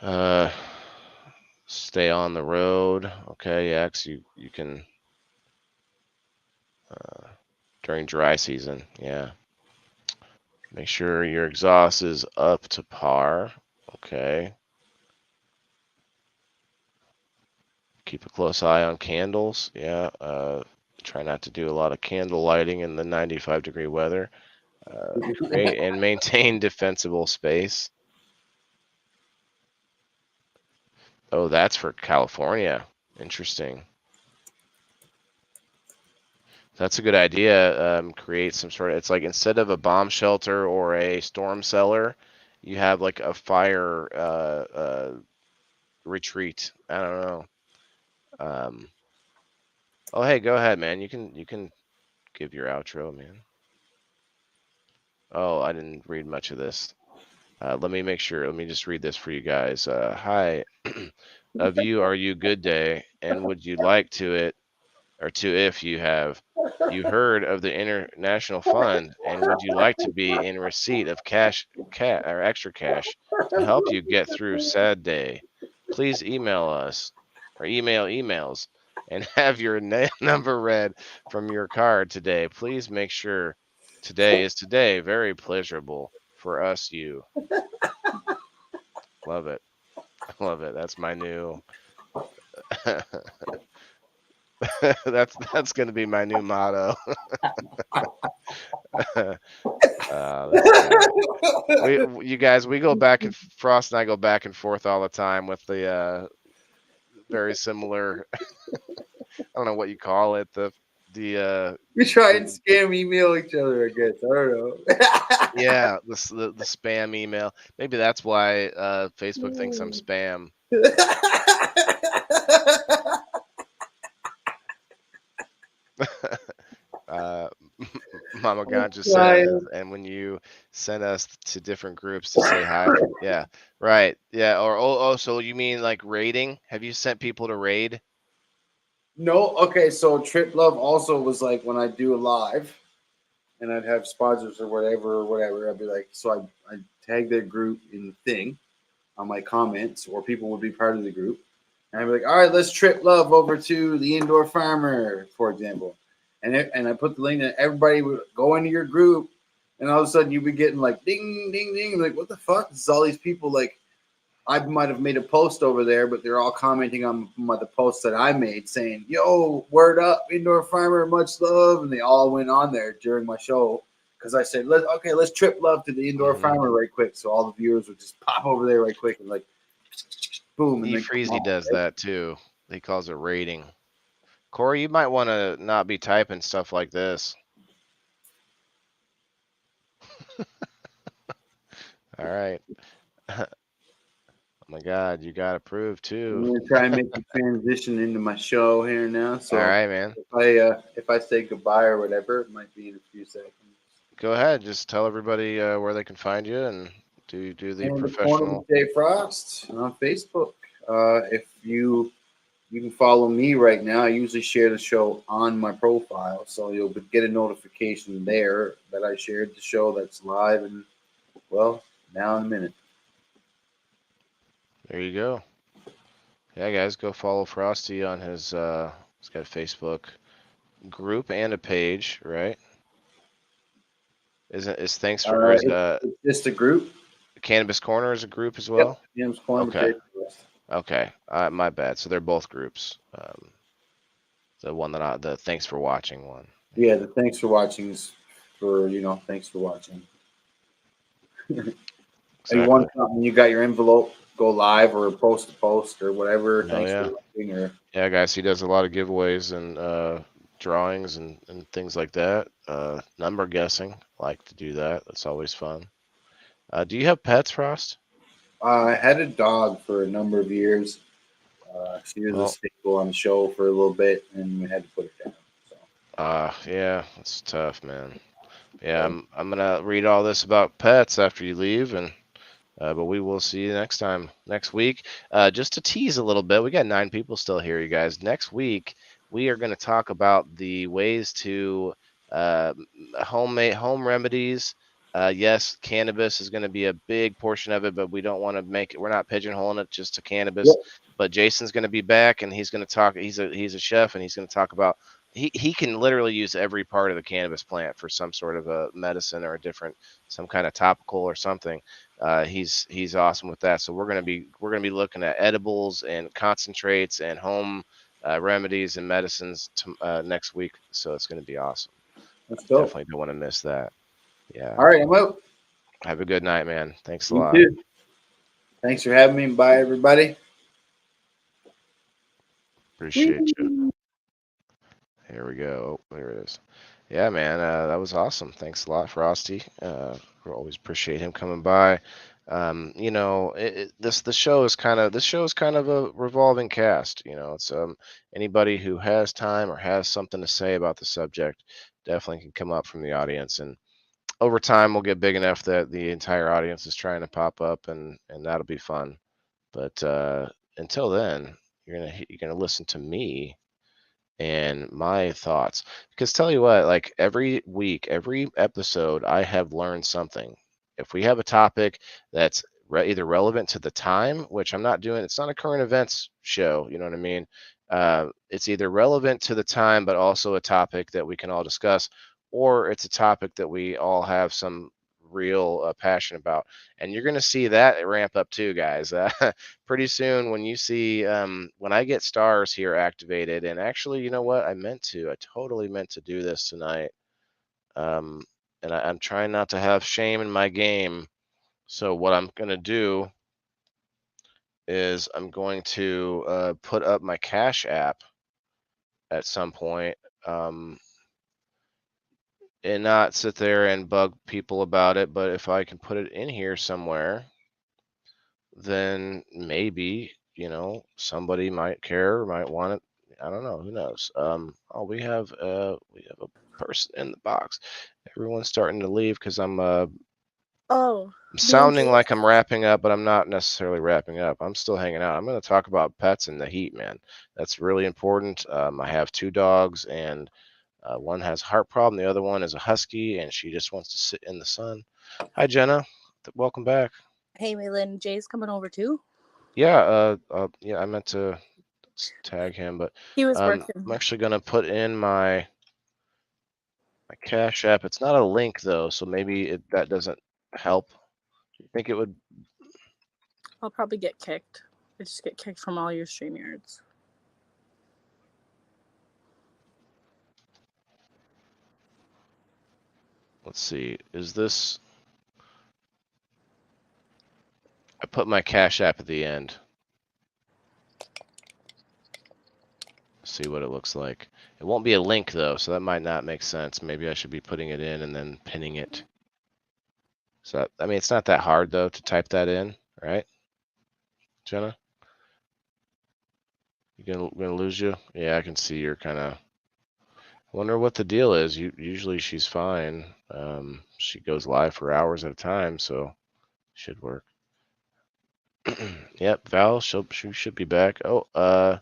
yep. Stay on the road. Okay, yeah, 'cause you can during dry season. Yeah. Make sure your exhaust is up to par. Okay. Keep a close eye on candles. Yeah. Try not to do a lot of candle lighting in the 95-degree weather. Create and maintain defensible space. Oh, that's for California. Interesting. That's a good idea. Create some sort of, it's like instead of a bomb shelter or a storm cellar, you have like a fire retreat. I don't know. Oh, hey, go ahead, man. You can give your outro, man. Oh, I didn't read much of this. Let me make sure. Let me just read this for you guys. Hi, of you are you good day, and would you like to it or to if you heard of the International Fund, and would you like to be in receipt of or extra cash to help you get through sad day? Please email us or emails and have your number read from your card today. Please make sure today is today. Very pleasurable for us. You love it. I love it. That's my new. that's going to be my new motto. This guy. You guys, we go back and Frost and I go back and forth all the time with the very similar. I don't know what you call it. The We try and scam email each other, I guess. I don't know. yeah, the spam email. Maybe that's why Facebook thinks I'm spam. Uh, Mama Ganja says, and when you send us to different groups to say hi, yeah, right, yeah, or so you mean like raiding? Have you sent people to raid? No, okay. So Trip Love also was like when I do a live, and I'd have sponsors or whatever. I'd be like, so I tag their group in the thing on my comments, or people would be part of the group, and I'd be like, all right, let's Trip Love over to the Indoor Farmer, for example, and I put the link, and everybody would go into your group, and all of a sudden you'd be getting like ding ding ding, like what the fuck? This is all these people like. I might have made a post over there, but they're all commenting on the post that I made saying, yo, word up, Indoor Farmer, much love. And they all went on there during my show because I said, let's Trip Love to the Indoor Farmer right quick. So all the viewers would just pop over there right quick and like, boom. And Freezy does that too. He calls it raiding. Corey, you might want to not be typing stuff like this. All right. Oh my God, you got approved too. I'm gonna try and make the transition into my show here now. So all right, man. if I say goodbye or whatever, it might be in a few seconds. Go ahead. Just tell everybody where they can find you and do the And professional. the Jay Frost on Facebook. If you can follow me right now. I usually share the show on my profile, so you'll get a notification there that I shared the show that's live and well now in a minute. There you go. Yeah, guys, go follow Frosty on his. He's got a Facebook group and a page, right? Is thanks for It's just a group. Cannabis Corner is a group as well. Yep. Cannabis Corner. Okay. Okay. My bad. So they're both groups. The one that the thanks for watching one. Yeah, the thanks for watching is for thanks for watching. You Exactly. want something? You got your envelope. Go live or post to post or whatever. Oh Thanks for yeah. watching. Or Yeah, guys, he does a lot of giveaways and drawings and things like that. Number guessing, like to do that. That's always fun. Do you have pets, Frost? I had a dog for a number of years. She was a Well, staple on the show for a little bit, and we had to put it down. So, yeah, it's tough, man. Yeah, so I'm gonna read all this about pets after you leave, and but we will see you next time, next week. Just to tease a little bit, we got 9 people still here, you guys. Next week, we are going to talk about the ways to home remedies. Yes, cannabis is going to be a big portion of it, but we don't want to make it. We're not pigeonholing it just to cannabis. yep, But Jason's going to be back, and he's going to talk. He's a chef, and he's going to talk about. He can literally use every part of the cannabis plant for some sort of a medicine or a different, some kind of topical or something. He's awesome with that. So we're gonna be looking at edibles and concentrates and home remedies and medicines next week. So it's gonna be awesome. let's go. Definitely don't want to miss that. Yeah. All right, I'm out. Have a good night, man. Thanks a You lot. too. Thanks for having me. Bye, everybody. Appreciate you. Here we go. Oh, there it is. Yeah, man, that was awesome. Thanks a lot, Frosty. We always appreciate him coming by. This show is kind of a revolving cast. It's anybody who has time or has something to say about the subject definitely can come up from the audience, and over time we'll get big enough that the entire audience is trying to pop up, and that'll be fun. But until then, you're gonna listen to me and my thoughts. Because tell you what, like every week, every episode, I have learned something. If we have a topic that's either relevant to the time, which I'm not doing, it's not a current events show, you know what I mean? It's either relevant to the time, but also a topic that we can all discuss, or it's a topic that we all have some real passion about. And you're going to see that ramp up too, guys. Pretty soon when you see when I get stars here activated, and actually, you know what, I totally meant to do this tonight. um and I'm trying not to have shame in my game, so what I'm going to do is I'm going to put up my Cash App at some point, um and not sit there and bug people about it, but if I can put it in here somewhere, then maybe, somebody might care, might want it. I don't know. Who knows? Oh, we have a person in the box. Everyone's starting to leave because Oh, I'm me and sounding Jay. like I'm wrapping up, but I'm not necessarily wrapping up. I'm still hanging out. I'm going to talk about pets in the heat, man. That's really important. I have 2 dogs, and one has a heart problem. The other one is a husky, and she just wants to sit in the sun. Hi, Jenna. Welcome back. Hey, Waylon, Jay's coming over too. Yeah, yeah, I meant to tag him, but He was I'm working. actually gonna put in my Cash App. It's not a link though, so maybe that doesn't help. You think it would? I'll probably get kicked. I just get kicked from all your StreamYards. Let's see. Is this? I put my Cash App at the end. See what it looks like. It won't be a link though, so that might not make sense. Maybe I should be putting it in and then pinning it. So I mean, it's not that hard though to type that in, right, Jenna? You gonna lose you? Yeah, I can see you're kind of. Wonder what the deal is. Usually she's fine. She goes live for hours at a time, so should work. Yep, Val, she should be back. Oh,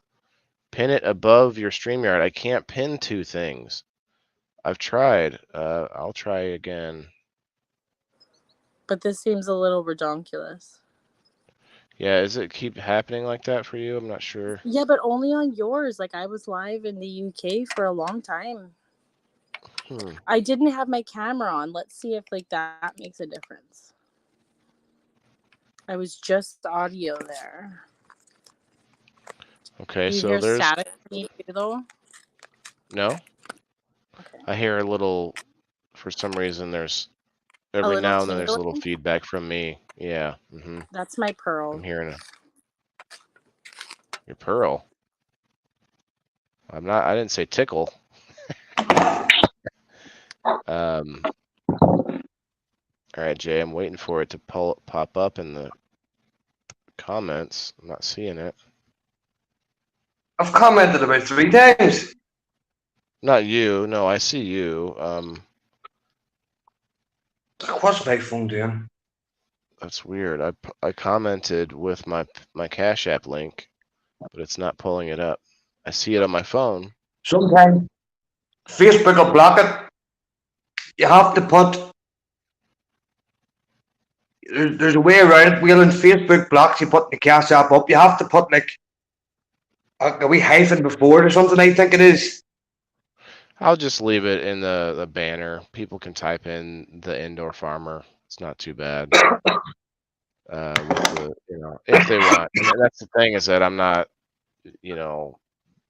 pin it above your StreamYard. I can't pin 2 things. I've tried. I'll try again. But this seems a little redonkulous. Yeah, is it keep happening like that for you? I'm not sure. Yeah, but only on yours. Like, I was live in the UK for a long time. I didn't have my camera on. Let's see if like that makes a difference. I was just audio there. Okay, Do you so hear there's static from me too, though? no. Okay. I hear a little For some reason, there's every little now and then there's a little tingling? feedback from me. Yeah. That's my pearl. I'm hearing your pearl. I'm not. I didn't say tickle. All right, Jay. I'm waiting for it to pop up in the comments. I'm not seeing it. I've commented about 3 times. Not you. No, I see you. What's my phone doing? That's weird. I commented with my Cash App link, but it's not pulling it up. I see it on my phone. Sometimes Facebook will block it. You have to put. There's a way around it. When Facebook blocks you putting the Cash App up, you have to put like a wee hyphen before it or something. I think it is. I'll just leave it in the banner. People can type in the indoor farmer. It's not too bad. With the if they want. And that's the thing, is that I'm not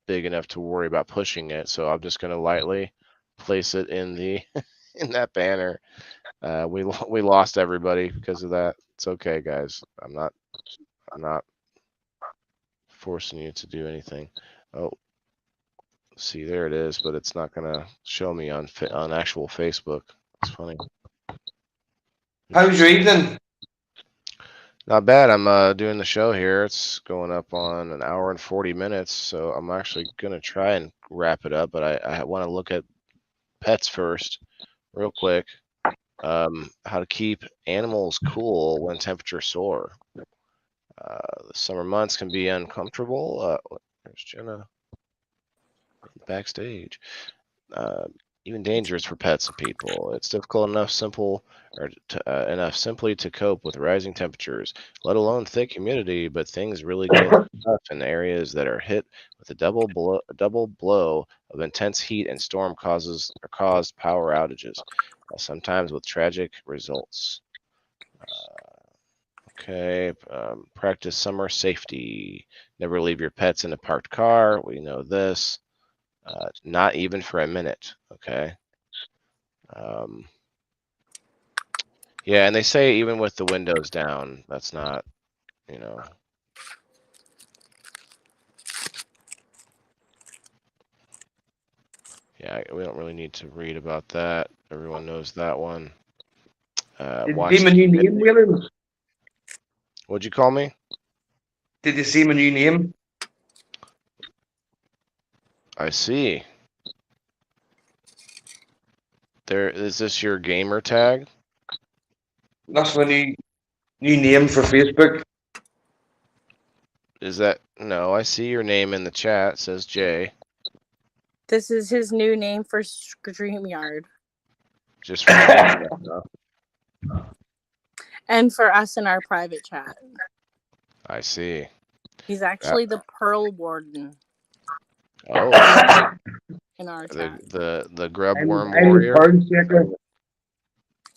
big enough to worry about pushing it, so I'm just gonna lightly place it in the in that banner. We lost everybody because of that. It's okay, guys. I'm not forcing you to do anything. Oh, see, there it is, but it's not gonna show me on actual Facebook. It's funny. How's your evening? Not bad. I'm doing the show here. It's going up on an hour and 40 minutes, so I'm actually gonna try and wrap it up. But I want to look at pets first, real quick. How to keep animals cool when temperatures soar. The summer months can be uncomfortable. There's Jenna backstage. Even dangerous for pets and people. It's difficult enough simply to cope with rising temperatures, let alone thick humidity. But things really get tough in areas that are hit with a double blow of intense heat and storm caused power outages, sometimes with tragic results. Okay, practice summer safety. Never leave your pets in a parked car. We know this. Not even for a minute. Okay. Yeah, and they say even with the windows down, that's not, Yeah, we don't really need to read about that. Everyone knows that one. Did you Watch see my new name, Williams? What'd you call me? Did you see my new name? I see. There is this your gamer tag? That's my new name for Facebook. Is that no? I see your name in the chat. It says Jay. This is his new name for StreamYard. Just for and for us in our private chat. I see. He's actually the Pearl Warden. Oh. In our chat. The grub worm I'm warrior. The pearl shaker.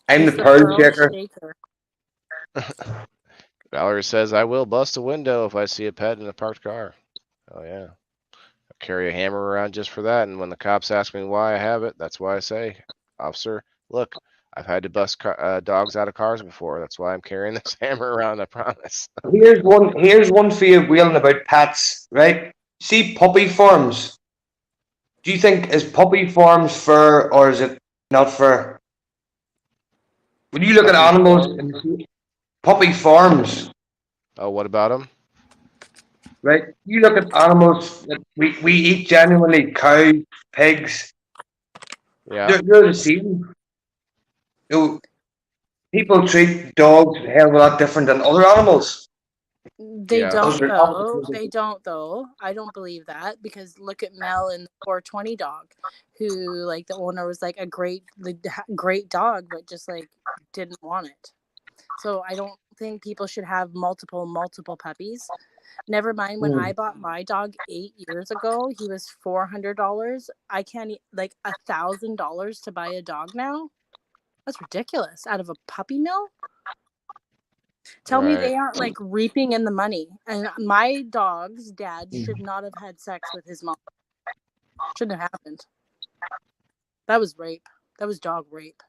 I'm He's the pearl shaker. Valerie says, I will bust a window if I see a pet in a parked car. Oh, yeah. I carry a hammer around just for that. And when the cops ask me why I have it, that's why I say, officer, look, I've had to bust dogs out of cars before. That's why I'm carrying this hammer around, I promise. Here's one for you, Wheeling, about pets, right? See puppy farms. Do you think is puppy farms fur or is it not fur? When you look at animals in puppy farms. Oh, what about them? Right? You look at animals that we eat genuinely, cows, pigs. Yeah. They're the same. People treat dogs a hell of a lot different than other animals. They don't though. They don't though. I don't believe that, because look at Mel and the 420 dog, who like the owner was like a great dog, but just like didn't want it. So I don't think people should have multiple puppies. Never mind when I bought my dog 8 years ago, he was $400. I can't like $1,000 to buy a dog now. That's ridiculous. Out of a puppy mill. Tell me they aren't like reaping in the money. And my dog's dad should not have had sex with his mom. Shouldn't have happened. That was rape. That was dog rape.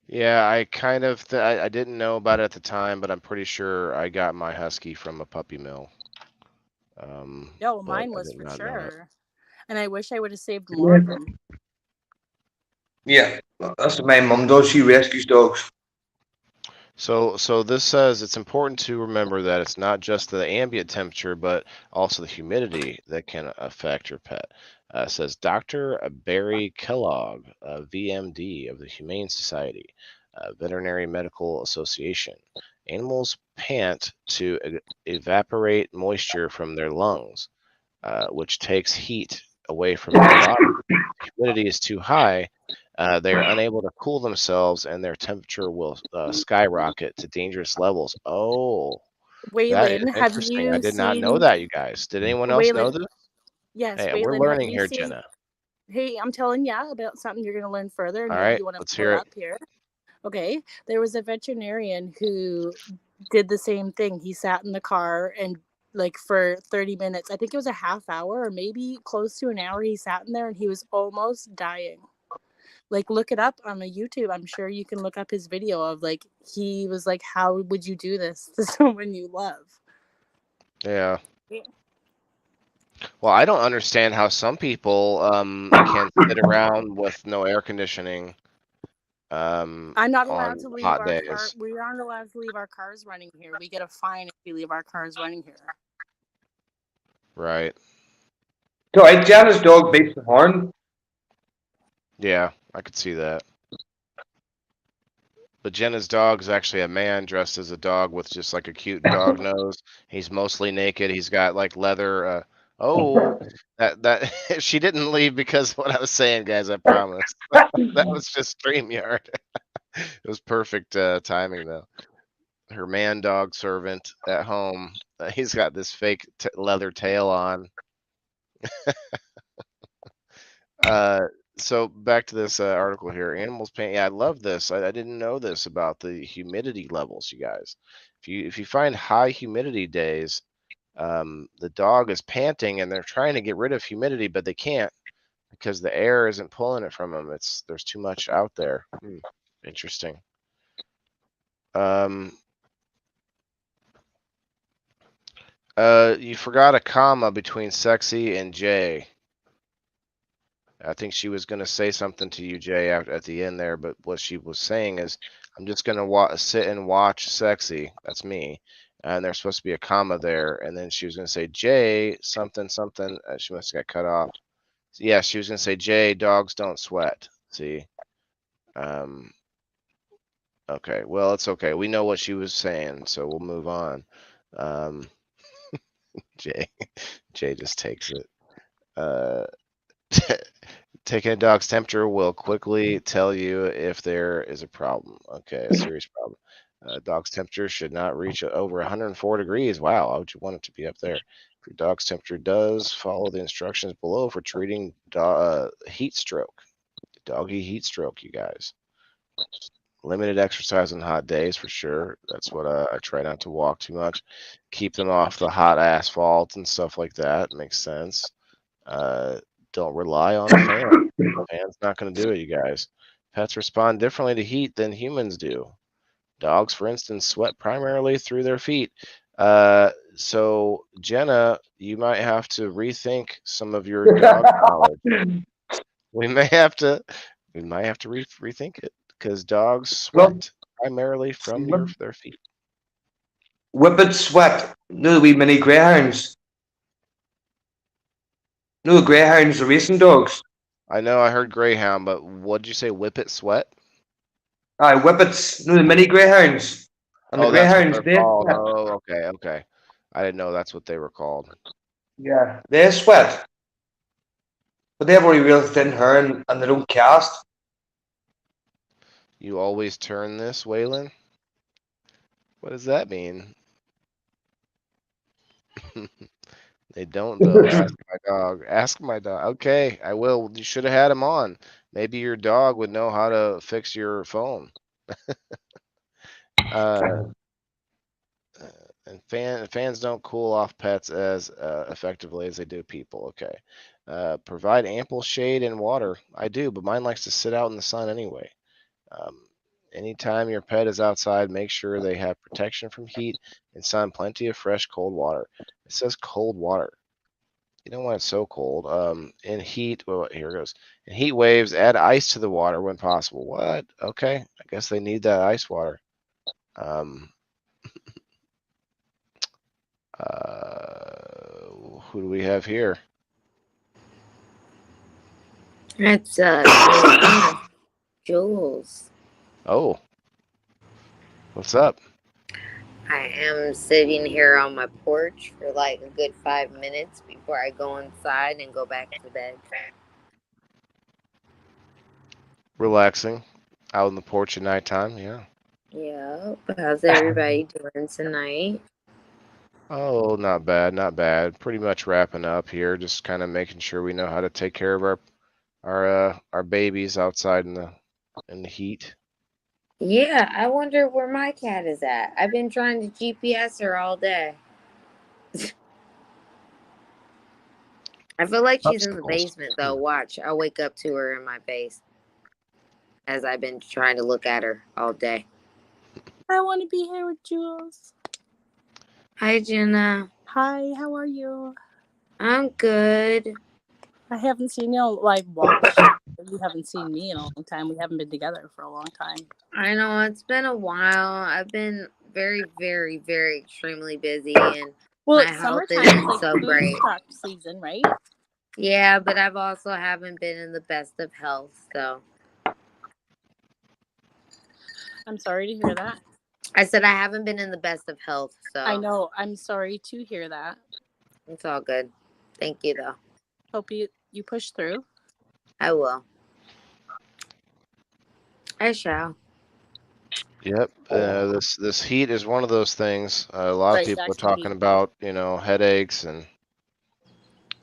Yeah, I kind of I didn't know about it at the time, but I'm pretty sure I got my husky from a puppy mill. No, But mine I was did for not know it. sure. And I wish I would have saved more of them. Yeah, that's what my mum does. She rescues dogs. So this says it's important to remember that it's not just the ambient temperature, but also the humidity that can affect your pet. Says Dr. Barry Kellogg, VMD of the Humane Society, Veterinary Medical Association. Animals pant to evaporate moisture from their lungs, which takes heat away from their body. Humidity is too high, they are unable to cool themselves and their temperature will skyrocket to dangerous levels. Oh, that is Waylon, have interesting. I you did not know seen that, you guys. Did anyone else know Waylon? this? Yes, Hey, we're Waylon, have learning you here, seen? Jenna. Hey, I'm telling you about something you're going to learn further, and All maybe right, you want to let's pull it hear it. up here. Okay, there was a veterinarian who did the same thing. He sat in the car and like for 30 minutes, I think it was a half hour or maybe close to an hour, he sat in there and he was almost dying. Like, look it up on a YouTube. I'm sure you can look up his video of like, he was like, how would you do this to someone you love? Yeah. Yeah. Well, I don't understand how some people can sit around with no air conditioning I'm not allowed on to leave hot our car. days. We aren't allowed to leave our cars running here. We get a fine if we leave our cars running here. Right. So, Jana's dog beats the horn. Yeah, I could see that. But Jenna's dog is actually a man dressed as a dog with just like a cute dog nose. He's mostly naked. He's got like leather. Oh, that she didn't leave because of what I was saying, guys. I promise. That was just StreamYard. It was perfect timing though. Her man dog servant at home. He's got this fake leather tail on. Uh, so back to this article here. Animals paint. Yeah, I love this. I didn't know this about the humidity levels, you guys. If you find high humidity days, the dog is panting and they're trying to get rid of humidity, but they can't because the air isn't pulling it from them. There's too much out there. Interesting. Um, you forgot a comma between sexy and J. I think she was going to say something to you, Jay, at the end there, but what she was saying is, I'm just going to sit and watch sexy. That's me. And there's supposed to be a comma there. And then she was going to say, Jay, something, something. She must have got cut off. So, yeah, she was going to say, Jay, dogs don't sweat. See? Okay, well, it's okay. We know what she was saying, so we'll move on. Jay, Jay just takes it. Uh, Taking a dog's temperature will quickly tell you if there is a problem. Okay, a serious problem. Dog's temperature should not reach over 104 degrees. Wow, how would you want it to be up there? If your dog's temperature does, follow the instructions below for treating heat stroke. Doggy heat stroke, you guys. Limited exercise on hot days for sure. That's what I try not to walk too much. Keep them off the hot asphalt and stuff like that. Makes sense. Uh, don't rely on a fan. Fan's not going to do it, you guys. Pets respond differently to heat than humans do. Dogs, for instance, sweat primarily through their feet. So Jenna, you might have to rethink some of your dog knowledge. We may have to, rethink it because dogs sweat primarily from their feet. Whippet sweat. No, the wee mini greyhounds. No, the greyhounds are racing dogs. I know I heard greyhound, but what did you say? Whippet sweat? Aye, whippets. No, the mini greyhounds. And the Oh, that's what greyhounds, they're they called. sweat. Oh, okay, okay. I didn't know that's what they were called. Yeah, they sweat. But they have really real thin hair and they don't cast. You always turn this, Waylon? What does that mean? They don't, though. Ask my dog. Ask my dog. Okay, I will. You should have had him on. Maybe your dog would know how to fix your phone. Uh, and fans don't cool off pets as effectively as they do people. Okay. Provide ample shade and water. I do, but mine likes to sit out in the sun anyway. Um, Anytime your pet is outside, make sure they have protection from heat and sun, plenty of fresh, cold water. It says cold water. You don't want it so cold. In heat, well, here it goes. In heat waves, add ice to the water when possible. What? Okay, I guess they need that ice water. Um, who do we have here? That's Jules. Oh, what's up? I am sitting here on my porch for like a good 5 minutes before I go inside and go back to bed. Relaxing, out on the porch at nighttime. Yeah. Yeah. How's everybody doing tonight? Oh, not bad, not bad. Pretty much wrapping up here. Just kind of making sure we know how to take care of our babies outside in the heat. Yeah, I wonder where my cat is at. I've been trying to GPS her all day. I feel like she's in the Popsicles. basement though. Watch, I'll wake up to her in my base as I've been trying to look at her all day. I want to be here with Jules. Hi, Jenna. Hi, how are you? I'm good. I haven't seen you. Well, I've watched. You haven't seen me in a long time. We haven't been together for a long time. I know it's been a while. I've been very, very, very extremely busy, and Well, my it's health summertime. isn't It's like so food great. truck season, right? Yeah, but I've also haven't been in the best of health, so I'm sorry to hear that. I said I haven't been in the best of health, so I know. I'm sorry to hear that. it's all good. Thank you, though. Hope you push through. I will. I shall. Yep. This heat is one of those things. A lot of Right, people back are to the talking heat. about, headaches and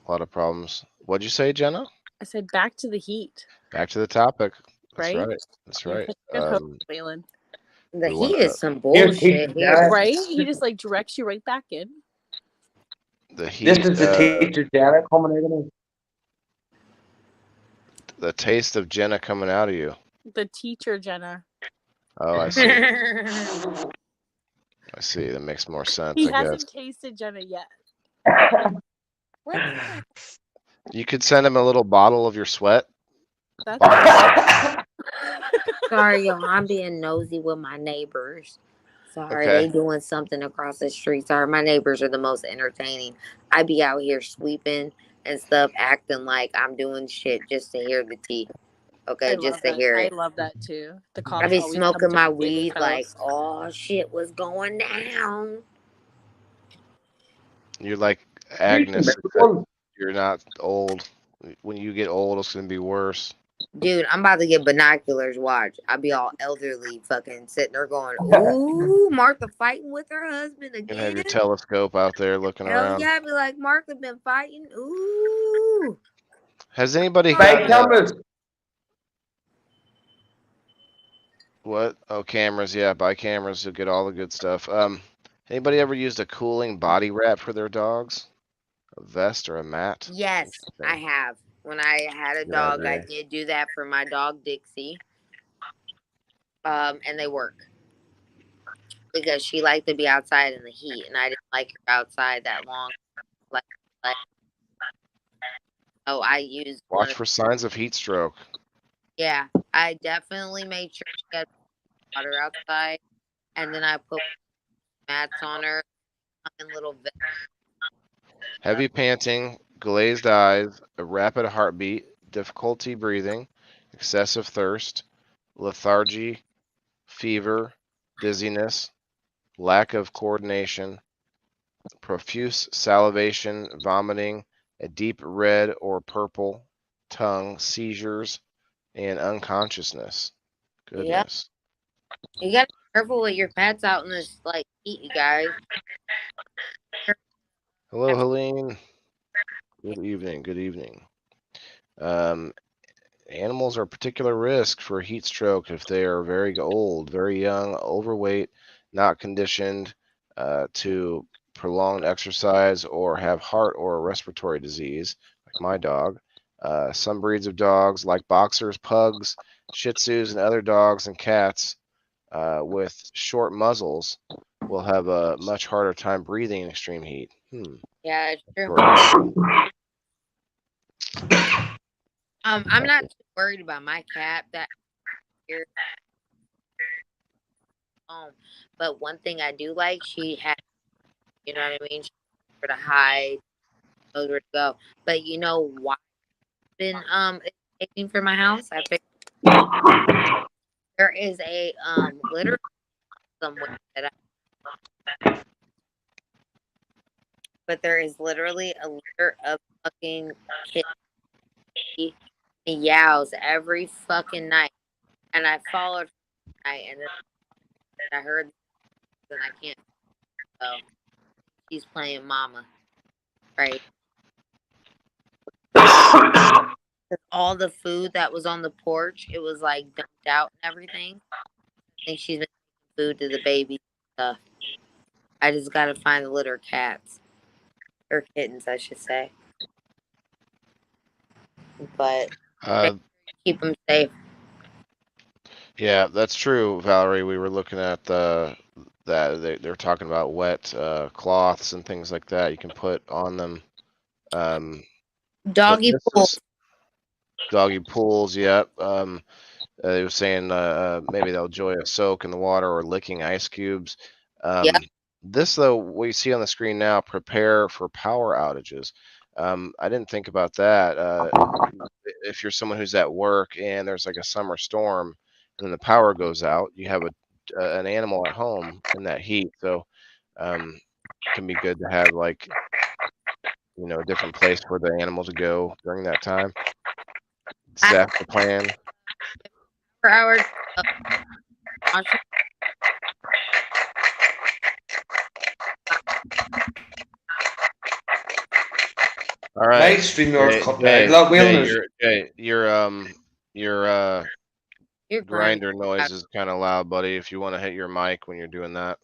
a lot of problems. What'd you say, Jenna? I said back to the heat. Back to the topic. That's Right? right. That's You're right. such a good host, Waylon. The We heat want is some Here's bullshit teacher here. Janet. Right? He just like directs you right back in. the This heat. is the teacher Janet coming out of me. The taste of Jenna coming out of you. The teacher, Jenna. Oh, I see. I see. That makes more sense, He I guess. hasn't tasted Jenna yet. What? You could send him a little bottle of your sweat. That's Sorry, y'all. I'm being nosy with my neighbors. Sorry, Okay. they doing something across the street. Sorry, my neighbors are the most entertaining. I be out here sweeping and stuff, acting like I'm doing shit just to hear the tea. Okay, I just love to that. hear I it. love that too. The I cops be always come smoking to my my neighbor's weed like, house. oh shit, what's going down? You're like Agnes, except you're not old. When you get old, it's gonna be worse. Dude, I'm about to get binoculars. Watch, I'll be all elderly, fucking sitting there going, "Ooh, Martha fighting with her husband You can have your again." telescope out there looking Hell around. yeah, I'd be like, "Martha been fighting." Ooh, Has anybody Big gotten cameras. what? Oh, cameras. Yeah, buy cameras. You'll get all the good stuff. Anybody ever used a cooling body wrap for their dogs? A vest or a mat? yes, I Interesting. have. When I had a Good dog, I idea. did do that for my dog Dixie. And they work because she liked to be outside in the heat, and I didn't like her outside that long. Like, oh, I used one Watch of. for signs of heat stroke. Yeah, I definitely made sure she had water outside, and then I put mats on her and little vest. Heavy panting, glazed eyes, a rapid heartbeat, difficulty breathing, excessive thirst, lethargy, fever, dizziness, lack of coordination, profuse salivation, vomiting, a deep red or purple tongue, seizures, and unconsciousness. Yeah, Goodness. you gotta be careful with your pets out in this like heat, you guys. Hello, Helene. Good evening. Good evening. Um, Animals are a particular risk for heat stroke if they are very old, very young, overweight, not conditioned to prolonged exercise, or have heart or respiratory disease. my dog. Some breeds of dogs, like boxers, pugs, Shih Tzus, and other dogs and cats with short muzzles, will have a much harder time breathing in extreme heat. Yeah, it's true. Short- I'm not too worried about my cat that here home, but one thing I do like, she had, you know what I mean, she knows where to hide, knows where to go. But you know why I've been escaping from my house? I figured there is a litter somewhere that but there is literally a litter of fucking kids. He meows every fucking night, and I followed her night, and then I heard, and I can't. So she's playing mama, right? All the food that was on the porch, it was like dumped out and everything. I think she's been taking food to the baby stuff. I just gotta find the litter cats or kittens, I should say. But keep them safe. Yeah, that's true, Valerie. We were looking at that they're talking about wet cloths and things like that you can put on them. Doggy pools. Doggy pools, yep. They were saying maybe they'll enjoy a soak in the water or licking ice cubes. Yep. This, though, we see on the screen now, prepare for power outages. I didn't think about that. If you're someone who's at work and there's like a summer storm and then the power goes out, you have an animal at home in that heat. So it can be good to have, like, a different place for the animal to go during that time. Zap the plan. For hours. All right. Nice StreamYard cutting out. Look, your grinder noise is kind of loud, buddy. If you want to hit your mic when you're doing that,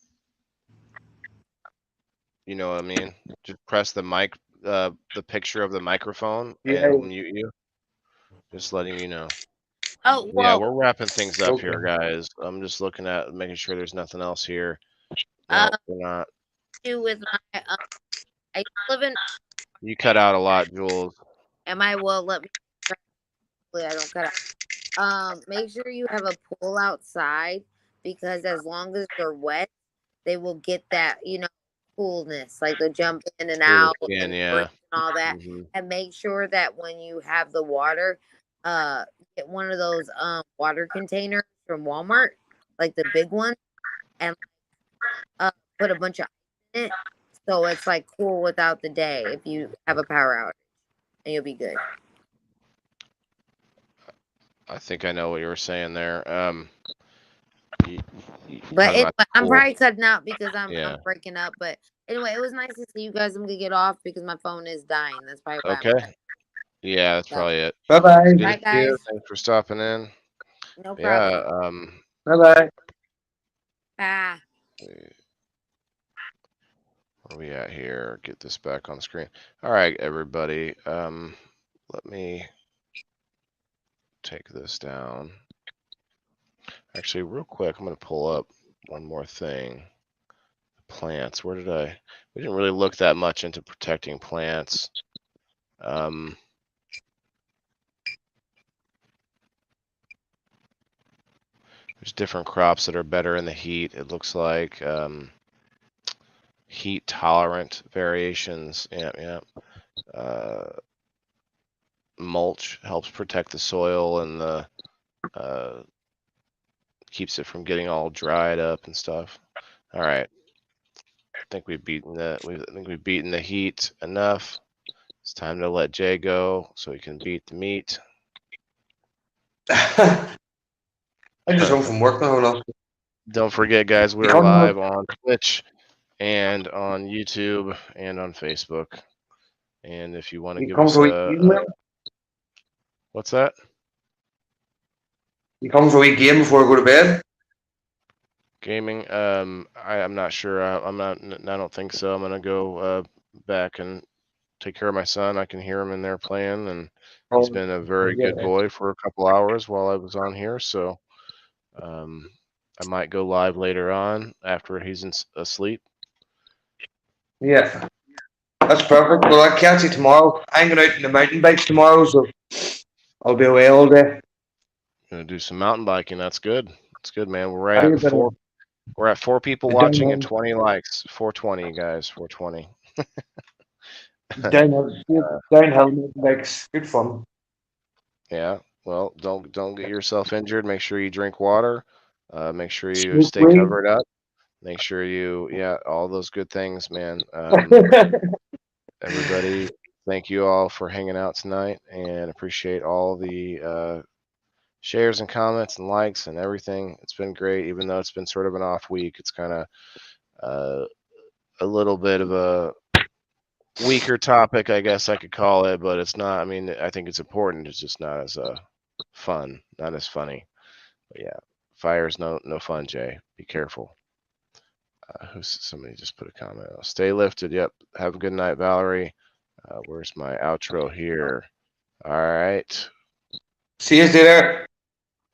you know what I mean. Just press the mic, the picture of the microphone, and it'll mute you. Just letting you know. Oh, well, yeah, we're wrapping things up here, guys. I'm just looking at making sure there's nothing else here. No, we're not. With my, I live in. You cut out a lot, Jules. Am I? Well, let me. I don't cut out. Make sure you have a pool outside because as long as they're wet, they will get that, coolness. Like they'll jump in and out and all that. Mm-hmm. And make sure that when you have the water, get one of those water containers from Walmart, like the big one, and put a bunch of ice in it, so it's like cool without the day. If you have a power outage, and you'll be good. I think I know what you were saying there. But anyway, I'm probably cutting out because I'm breaking up. But anyway, it was nice to see you guys. I'm gonna get off because my phone is dying. That's probably why. Okay. Yeah, that's probably it. Bye-bye. Bye, guys. Thanks for stopping in. No problem. Yeah. Bye-bye. Bye. Where are we at here? Get this back on the screen. All right, everybody. Let me take this down. Actually, real quick, I'm going to pull up one more thing. Plants. Where did I? We didn't really look that much into protecting plants. There's different crops that are better in the heat. It looks like heat tolerant variations. Yeah. Mulch helps protect the soil and the keeps it from getting all dried up and stuff. All right. I think we've beaten the heat enough. It's time to let Jay go so he can beat the meat. I just home from work now. Don't forget, guys, we're live on Twitch and on YouTube and on Facebook. And if you want to give us what's that? You come for a week game before I go to bed? Gaming? I'm not sure. I don't think so. I'm gonna go back and take care of my son. I can hear him in there playing, and he's been a very yeah. good boy for a couple hours while I was on here. So I might go live later on after he's asleep. Yeah, that's perfect. Well, I'll catch you tomorrow. I'm going out in the mountain bikes tomorrow, so I'll be away all day. Gonna do some mountain biking. That's good. That's good, man. We're How you at been? four. We're at 4 people watching and 20 likes. 420, guys. 420. Downhill mountain bikes, good fun. Yeah. Well, don't get yourself injured. Make sure you drink water. Make sure you Smoke stay weed. covered up. Make sure all those good things, man. Everybody, thank you all for hanging out tonight, and appreciate all the shares and comments and likes and everything. It's been great, even though it's been sort of an off week. It's kind of a little bit of a weaker topic, I guess I could call it, but it's not. I mean, I think it's important. It's just not as fun, not as funny. But yeah, fire's no fun, Jay. Be careful. Somebody just put a comment. Stay lifted. Yep. Have a good night, Valerie. Where's my outro here? All right. See you later.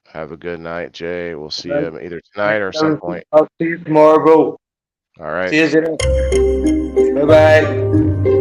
Have a good night, Jay. We'll see you either tonight or some point. I'll see you tomorrow, bro. All right. See you later. Bye bye.